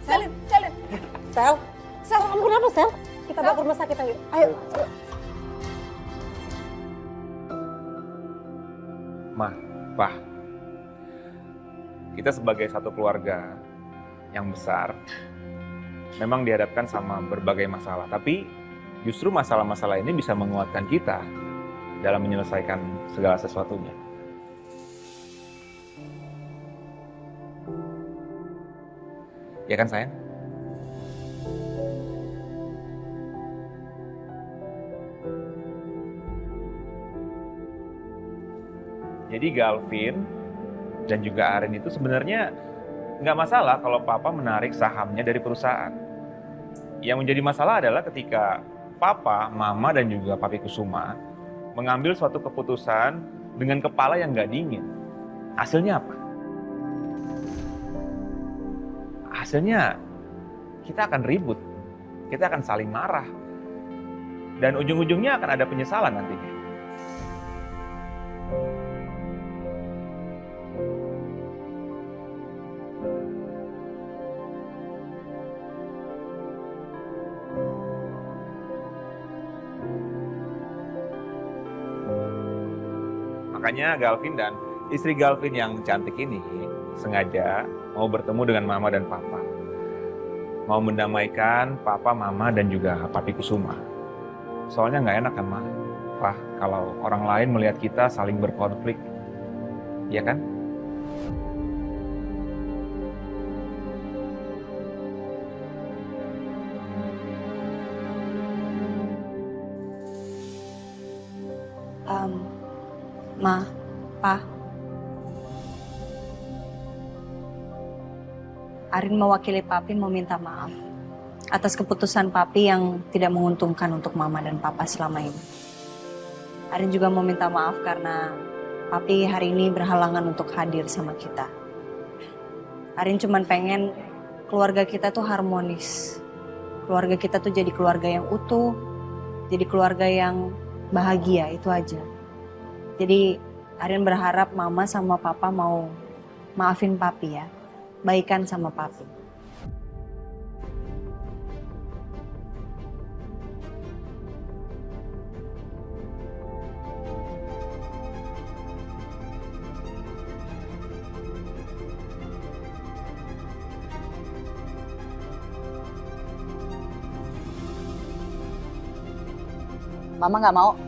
Selin. Sel, kamu kenapa, Sel? Kita bawa ke rumah sakit yuk. Ayo. Ma, Pa, kita sebagai satu keluarga yang besar memang dihadapkan sama berbagai masalah, tapi justru masalah-masalah ini bisa menguatkan kita dalam menyelesaikan segala sesuatunya. Ya kan, sayang? Jadi Galvin dan juga Arin itu sebenarnya nggak masalah kalau Papa menarik sahamnya dari perusahaan. Yang menjadi masalah adalah ketika Papa, Mama, dan juga Papi Kusuma mengambil suatu keputusan dengan kepala yang nggak dingin. Hasilnya apa? Hasilnya kita akan ribut, kita akan saling marah, dan ujung-ujungnya akan ada penyesalan nantinya. Makanya Galvin dan istri Galvin yang cantik ini sengaja mau bertemu dengan Mama dan Papa. Mau mendamaikan Papa, Mama, dan juga Papi Kusuma. Soalnya nggak enak kan, Ma? Pak, kalau orang lain melihat kita saling berkonflik. Iya kan? Ma, Pa. Arin mewakili Papi meminta maaf atas keputusan Papi yang tidak menguntungkan untuk Mama dan Papa selama ini. Arin juga meminta maaf karena Papi hari ini berhalangan untuk hadir sama kita. Arin cuma pengen keluarga kita tuh harmonis. Keluarga kita tuh jadi keluarga yang utuh, jadi keluarga yang bahagia, itu aja. Jadi Arin berharap mama sama papa mau maafin papi ya. Baikan sama papi. Mama nggak mau.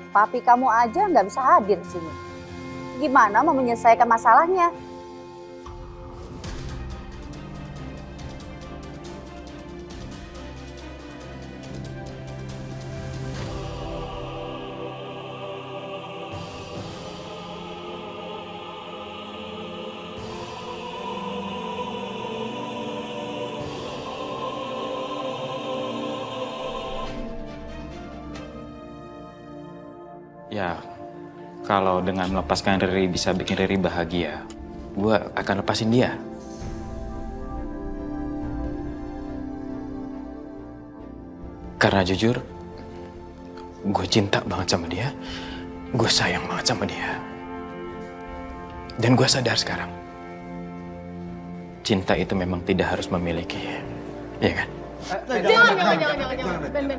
Papi kamu aja nggak bisa hadir di sini. Gimana mau menyelesaikan masalahnya? Ya, kalau dengan melepaskan Riri bisa bikin Riri bahagia, gue akan lepasin dia. Karena jujur, gue cinta banget sama dia, gue sayang banget sama dia. Dan gue sadar sekarang, cinta itu memang tidak harus memiliki, ya kan? Jangan. Ben.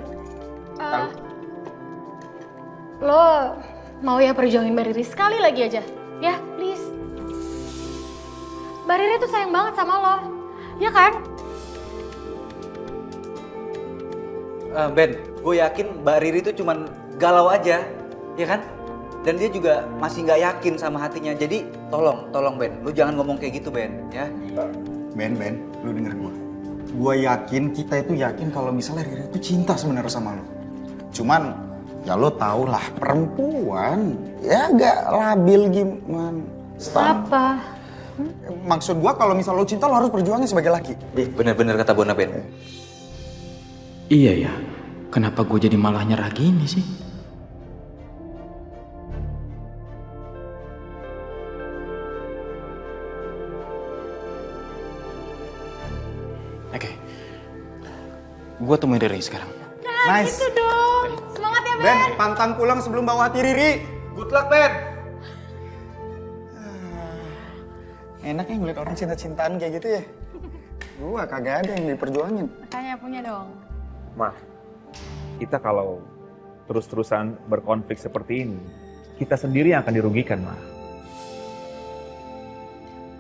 Lo mau ya perjuangin Mbak Riri sekali lagi aja. Ya, please. Mbak Riri tuh sayang banget sama lo. Ya kan? Ben, gue yakin Mbak Riri itu cuman galau aja, ya kan? Dan dia juga masih nggak yakin sama hatinya. Jadi tolong Ben, lu jangan ngomong kayak gitu Ben, ya? Ben, lu denger gue. Gue yakin, kita itu yakin kalau misalnya Riri itu cinta sebenarnya sama lo. Cuman ya lo tau lah, perempuan ya agak labil gimana. Apa? Maksud gua kalau misal lo cinta lo harus perjuangin sebagai laki. Bener-bener kata Bona Ben. Iya ya, kenapa gue jadi malah nyerah gini sih? Oke, gue temuin Riri sekarang. Nice. Gitu dong. Semangat ya, Ben. Ben, pantang pulang sebelum bawa hati Riri. Good luck, Ben. Enak ya ngeliat orang cinta-cintaan kayak gitu ya. Gua kagak ada yang diperjuangin. Makanya punya dong. Ma, kita kalau terus-terusan berkonflik seperti ini, kita sendiri yang akan dirugikan, Ma.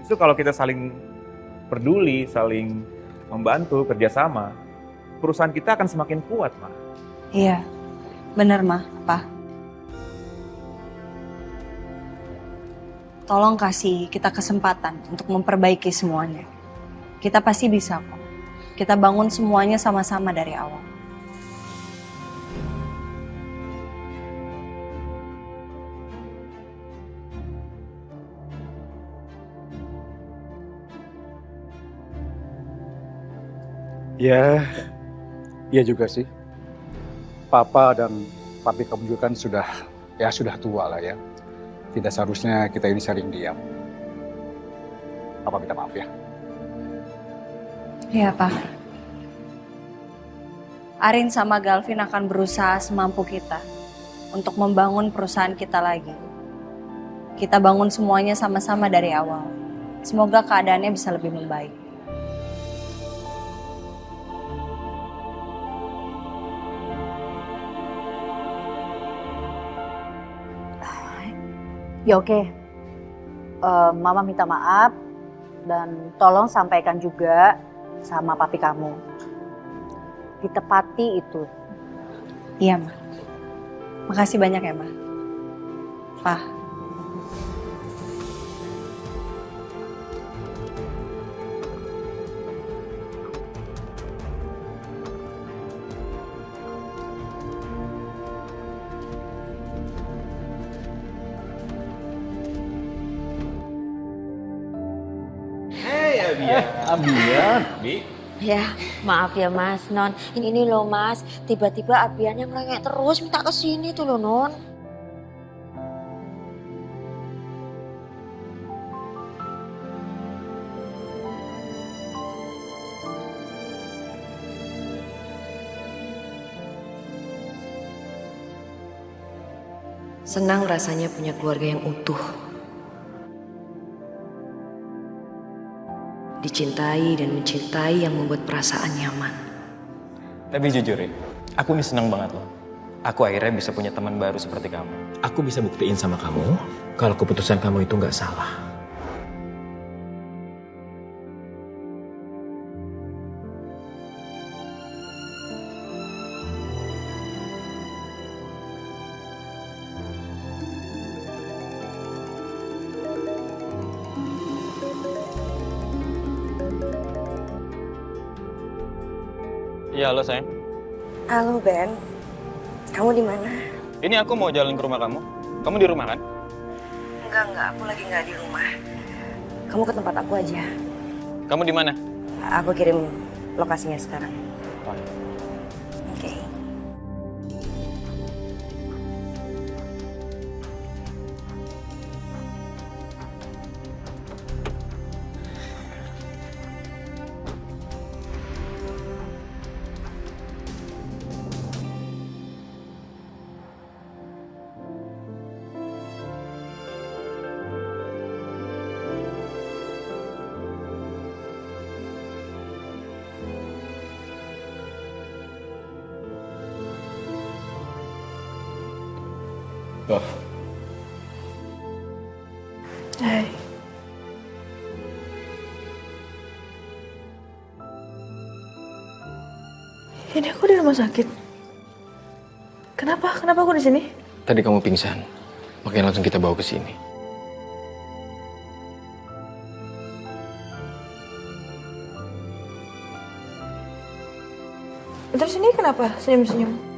Justru kalau kita saling peduli, saling membantu, kerjasama, perusahaan kita akan semakin kuat, Ma. Iya, bener mah, Pa. Tolong kasih kita kesempatan untuk memperbaiki semuanya. Kita pasti bisa kok. Kita bangun semuanya sama-sama dari awal. Ya, iya juga sih. Papa dan papi kamu juga kan sudah tua lah ya. Tidak seharusnya kita ini saling diam. Papa minta maaf ya. Iya, Pak. Arin sama Galvin akan berusaha semampu kita untuk membangun perusahaan kita lagi. Kita bangun semuanya sama-sama dari awal. Semoga keadaannya bisa lebih membaik. Ya oke, Mama minta maaf dan tolong sampaikan juga sama papi kamu. Ditepati itu. Iya, Ma. Makasih banyak ya, Ma. Pa. Abian. Bi. Ya, maaf ya Mas Non. Ini loh Mas, tiba-tiba Abiannya merengek terus minta kesini tuh loh Non. Senang rasanya punya keluarga yang utuh. Dicintai dan mencintai yang membuat perasaan nyaman. Tapi jujur ya, aku ini senang banget loh. Aku akhirnya bisa punya teman baru seperti kamu. Aku bisa buktiin sama kamu kalau keputusan kamu itu nggak salah. Iya, halo sayang. Halo Ben, kamu di mana? Ini aku mau jalan ke rumah kamu. Kamu di rumah kan? Enggak, aku lagi nggak di rumah. Kamu ke tempat aku aja. Kamu di mana? Aku kirim lokasinya sekarang. Oke. Loh. Hai. Ini aku di rumah sakit. Kenapa? Kenapa aku di sini? Tadi kamu pingsan, makanya langsung kita bawa ke sini. Terus ini kenapa senyum-senyum?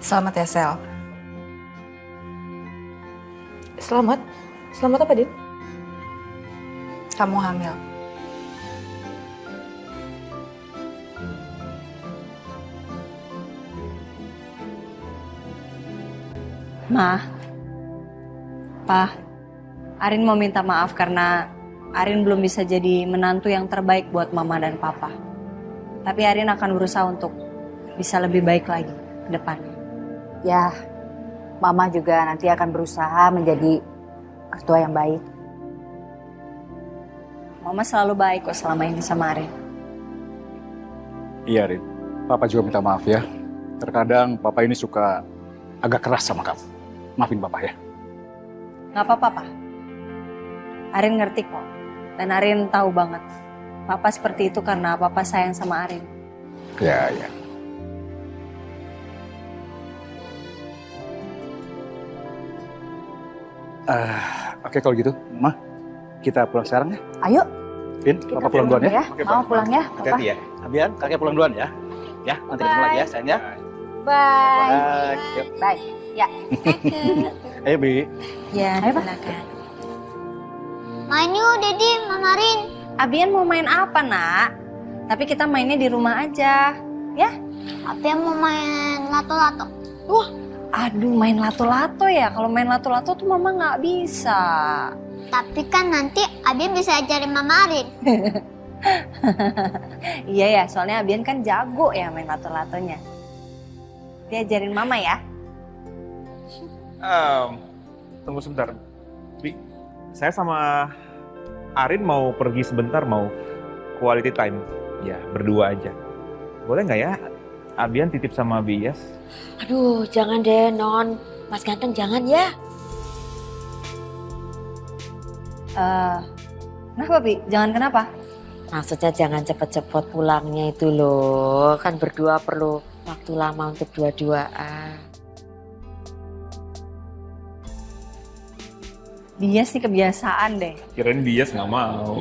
Selamat ya, Sel. Selamat? Selamat apa, Din? Kamu hamil. Ma, Pa, Arin mau minta maaf karena Arin belum bisa jadi menantu yang terbaik buat Mama dan Papa. Tapi Arin akan berusaha untuk bisa lebih baik lagi ke depannya. Ya, Mama juga nanti akan berusaha menjadi mertua yang baik. Mama selalu baik kok selama ini sama Arin. Iya, Rin. Papa juga minta maaf ya. Terkadang Papa ini suka agak keras sama kamu. Maafin Papa ya. Gak apa-apa, Pa. Arin ngerti kok. Dan Arin tahu banget. Papa seperti itu karena Papa sayang sama Arin. Ya, ya. Oke kalau gitu, Ma, kita pulang sekarang ya. Ayo. Vin, Papa pulang duluan ya. Oke, Mama pulang ya. Hati-hati ya. Abian, kakek pulang duluan ya. Ya, nanti ketemu lagi ya, sayang ya. Bye. Yuk. Bye. Ya. Ayo, Bi. Ya, silakan. Main yuk, Dedi, Mama Rin. Abian mau main apa, Nak? Tapi kita mainnya di rumah aja, ya? Abian mau main lato-lato. Wah, aduh main lato-lato ya? Kalau main lato-lato tuh Mama nggak bisa. Tapi kan nanti Abian bisa ajarin Mama Rin. Iya ya, soalnya Abian kan jago ya main lato-latonya. Dia ajarin Mama ya. Tunggu sebentar. Bi, saya sama Arin mau pergi sebentar, mau quality time. Ya, berdua aja. Boleh nggak ya? Abian titip sama Bias. Aduh, jangan deh, Non. Mas Ganteng, jangan ya. Kenapa, Bi? Jangan kenapa? Maksudnya jangan cepet-cepet pulangnya itu loh. Kan berdua perlu waktu lama untuk dua-duaan. Bias sih kebiasaan deh. Kirain Bias nggak mau.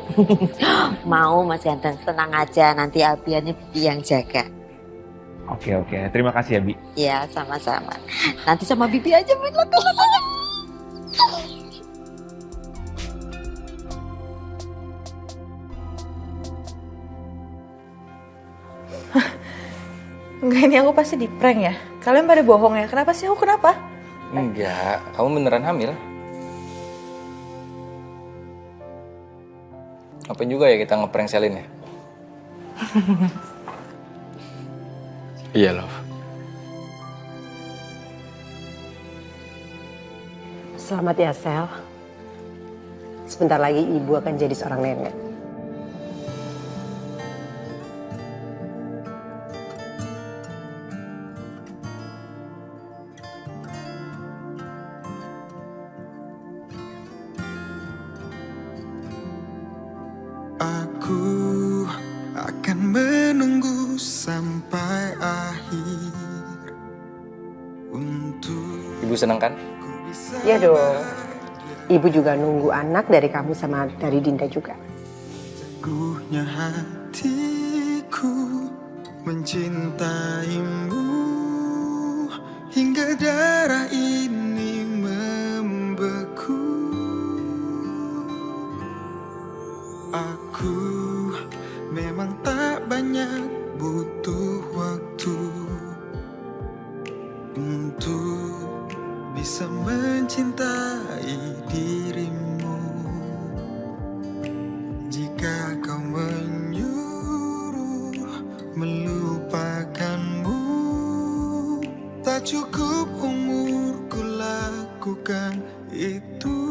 Mau Mas Ganteng, tenang aja. Nanti Abiannya Bibi yang jaga. Oke. Terima kasih ya, Bi. Ya, sama-sama. Nanti sama Bibi aja main lato-lato. Enggak, ini aku pasti di prank ya. Kalian pada bohong ya. Kenapa sih aku kenapa? Enggak, kamu beneran hamil. Ngapain juga ya kita ngeprank Selin ya? Iya, Love. Selamat ya, Sel. Sebentar lagi ibu akan jadi seorang nenek. Aku akan menunggu sampai akhir untuk Ibu senang kan? Iya dong. Ibu juga nunggu anak dari kamu sama dari Dinda juga. teguhnya hatiku mencintaimu hingga darah ini membeku. Aku memang tak banyak butuh waktu untuk bisa mencintai dirimu. Jika kau menyuruh melupakanmu, tak cukup umurku lakukan itu.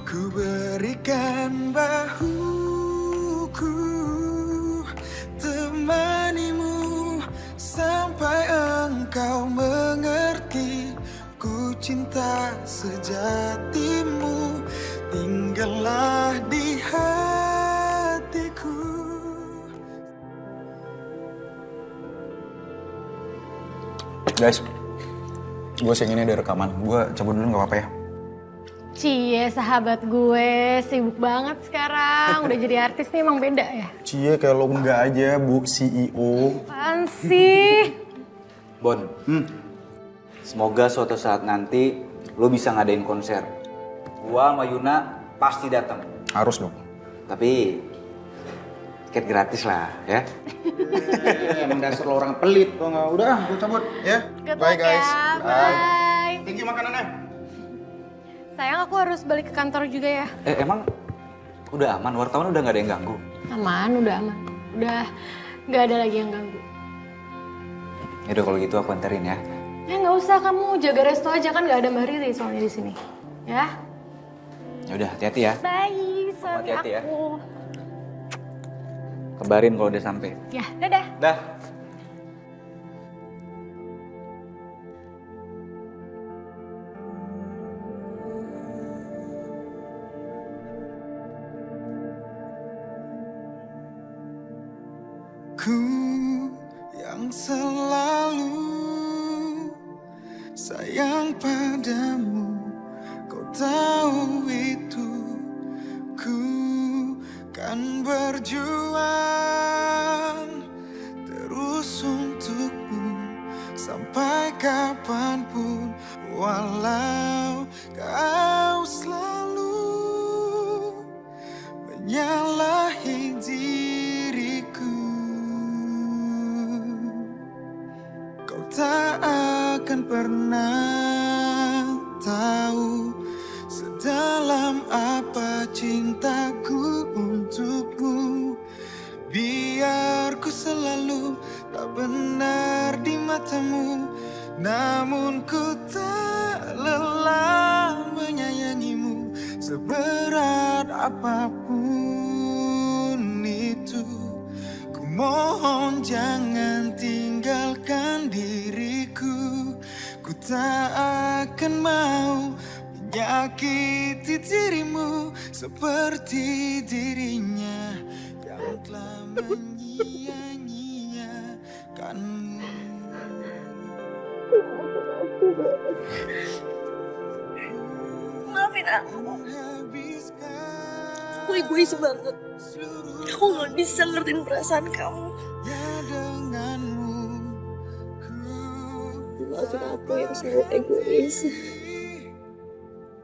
Ku berikan bahuku, temanimu sampai engkau mengerti. Ku cinta sejatimu, tinggallah di hatiku. Guys, gue siang ini ada rekaman. Gue cabut dulu gak apa-apa ya? Cie, sahabat gue sibuk banget sekarang. Udah jadi artis nih, emang beda ya? Cie, kayak lo enggak aja, Bu CEO. Apaan sih? Bon, semoga suatu saat nanti lo bisa ngadain konser. Gua sama Yuna pasti datang. Harus dong. Tapi tiket gratis lah ya. Emang dasar lo orang pelit. Udah, gue cabut ya. Bye guys. Bye. Thank you makanannya. Sayang, aku harus balik ke kantor juga ya. Emang udah aman? Wartawan udah gak ada yang ganggu? Aman, udah aman. Udah gak ada lagi yang ganggu. Yaudah kalau gitu aku anterin ya. Ya nggak usah, kamu jaga resto aja, kan gak ada Mbak Riri soalnya di sini. Ya? Yaudah, hati-hati ya. Bye, suami hati-hati ya. aku. Kabarin kalau udah sampai. Ya, dadah. Dah. Ku yang selalu sayang padamu, kau tahu itu. Ku kan berjuang terus untukmu sampai kapanpun, walau kau selalu menyalahi diriku. Kau tak akan pernah tahu sedalam apa cintaku untukmu. Biar ku selalu tak benar di matamu, namun ku tak lelah menyayangimu. Seberat apapun itu, ku mohon jangan tinggalkan diriku. Ku tak akan mau menyakiti dirimu seperti dirinya yang telah menyia-nyiakanmu. Maafin aku egois banget. Aku gak bisa ngertiin perasaan kamu. Maafin aku yang selalu egois.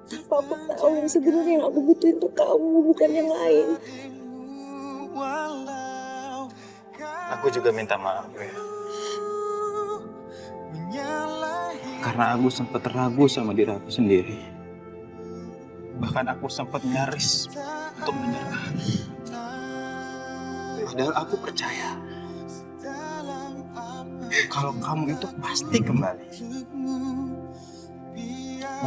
Tanpa aku tahu yang sebenarnya yang aku butuhin tuh kamu, bukan yang lain. Aku juga minta maaf ya. Karena aku sempat ragu sama diri aku sendiri. Bahkan aku sempat nyaris untuk menyerah. Dan aku percaya kalau kamu itu pasti kembali.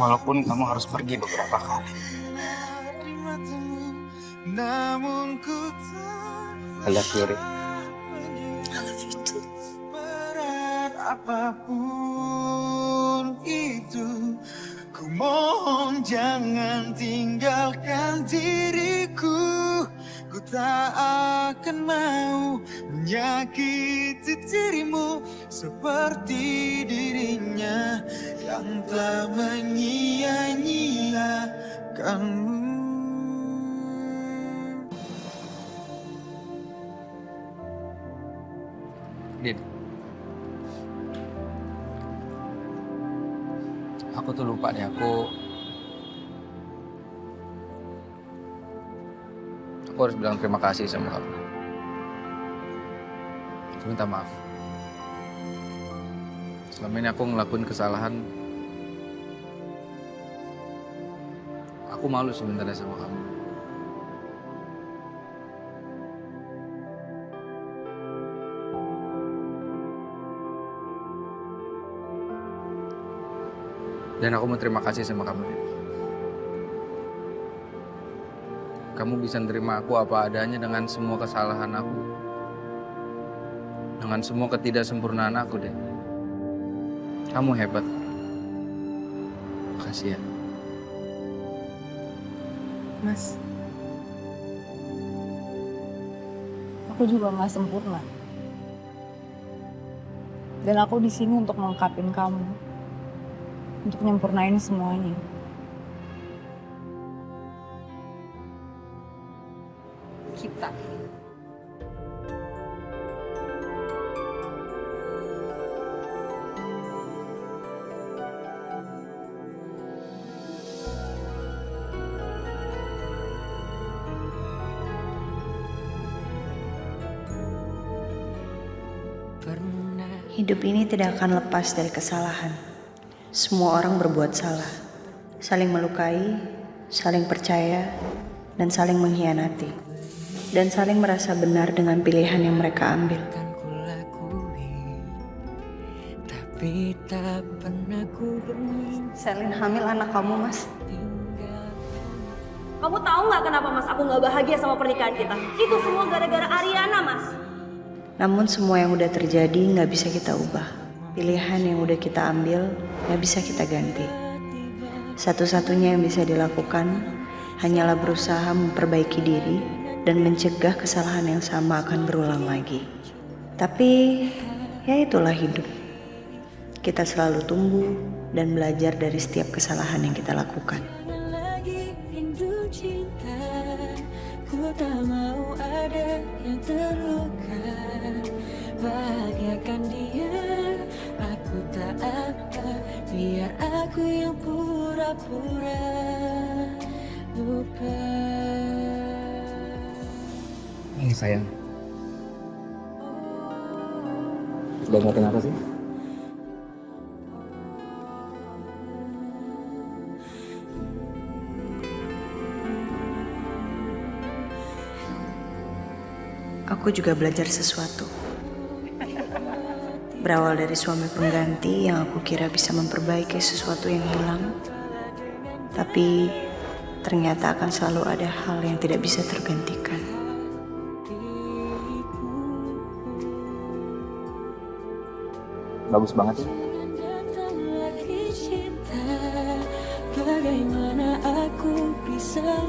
Walaupun kamu harus pergi beberapa kali. I love you, Ri. I love you too. Apapun itu, ku mohon jangan tinggalkan diriku. Ku tak akan mau menyakiti dirimu seperti dirinya yang telah menyia-nyiakanmu. Din, aku tuh lupa deh, aku harus bilang terima kasih sama kamu. Aku minta maaf. Selama ini aku ngelakuin kesalahan. Aku malu sebenarnya sama kamu. Dan aku mau terima kasih sama kamu, Din. Kamu bisa nerima aku apa adanya dengan semua kesalahan aku. Dengan semua ketidaksempurnaan aku, deh. Kamu hebat. Makasih ya. Mas, aku juga nggak sempurna. Dan aku di sini untuk melengkapi kamu, untuk nyempurnain semuanya. Kita. Hidup ini tidak akan lepas dari kesalahan. Semua orang berbuat salah, saling melukai, saling percaya, dan saling mengkhianati, dan saling merasa benar dengan pilihan yang mereka ambil. Tapi tak pernah ku Selin hamil anak kamu, Mas. Kamu tahu nggak kenapa Mas aku nggak bahagia sama pernikahan kita? Itu semua gara-gara Ariana, Mas. Namun semua yang udah terjadi nggak bisa kita ubah. Pilihan yang udah kita ambil nggak bisa kita ganti. Satu-satunya yang bisa dilakukan hanyalah berusaha memperbaiki diri dan mencegah kesalahan yang sama akan berulang lagi. Tapi ya itulah hidup. Kita selalu tumbuh dan belajar dari setiap kesalahan yang kita lakukan. Ku tak mau ada yang terluka. Bahagiakan dia, aku tak apa. Biar aku yang pura-pura lupa. Sayang. Udah ngeliatin apa sih? Aku juga belajar sesuatu. Berawal dari suami pengganti yang aku kira bisa memperbaiki sesuatu yang hilang. Tapi ternyata akan selalu ada hal yang tidak bisa tergantikan. Bagus banget ya. Bagaimana aku bisa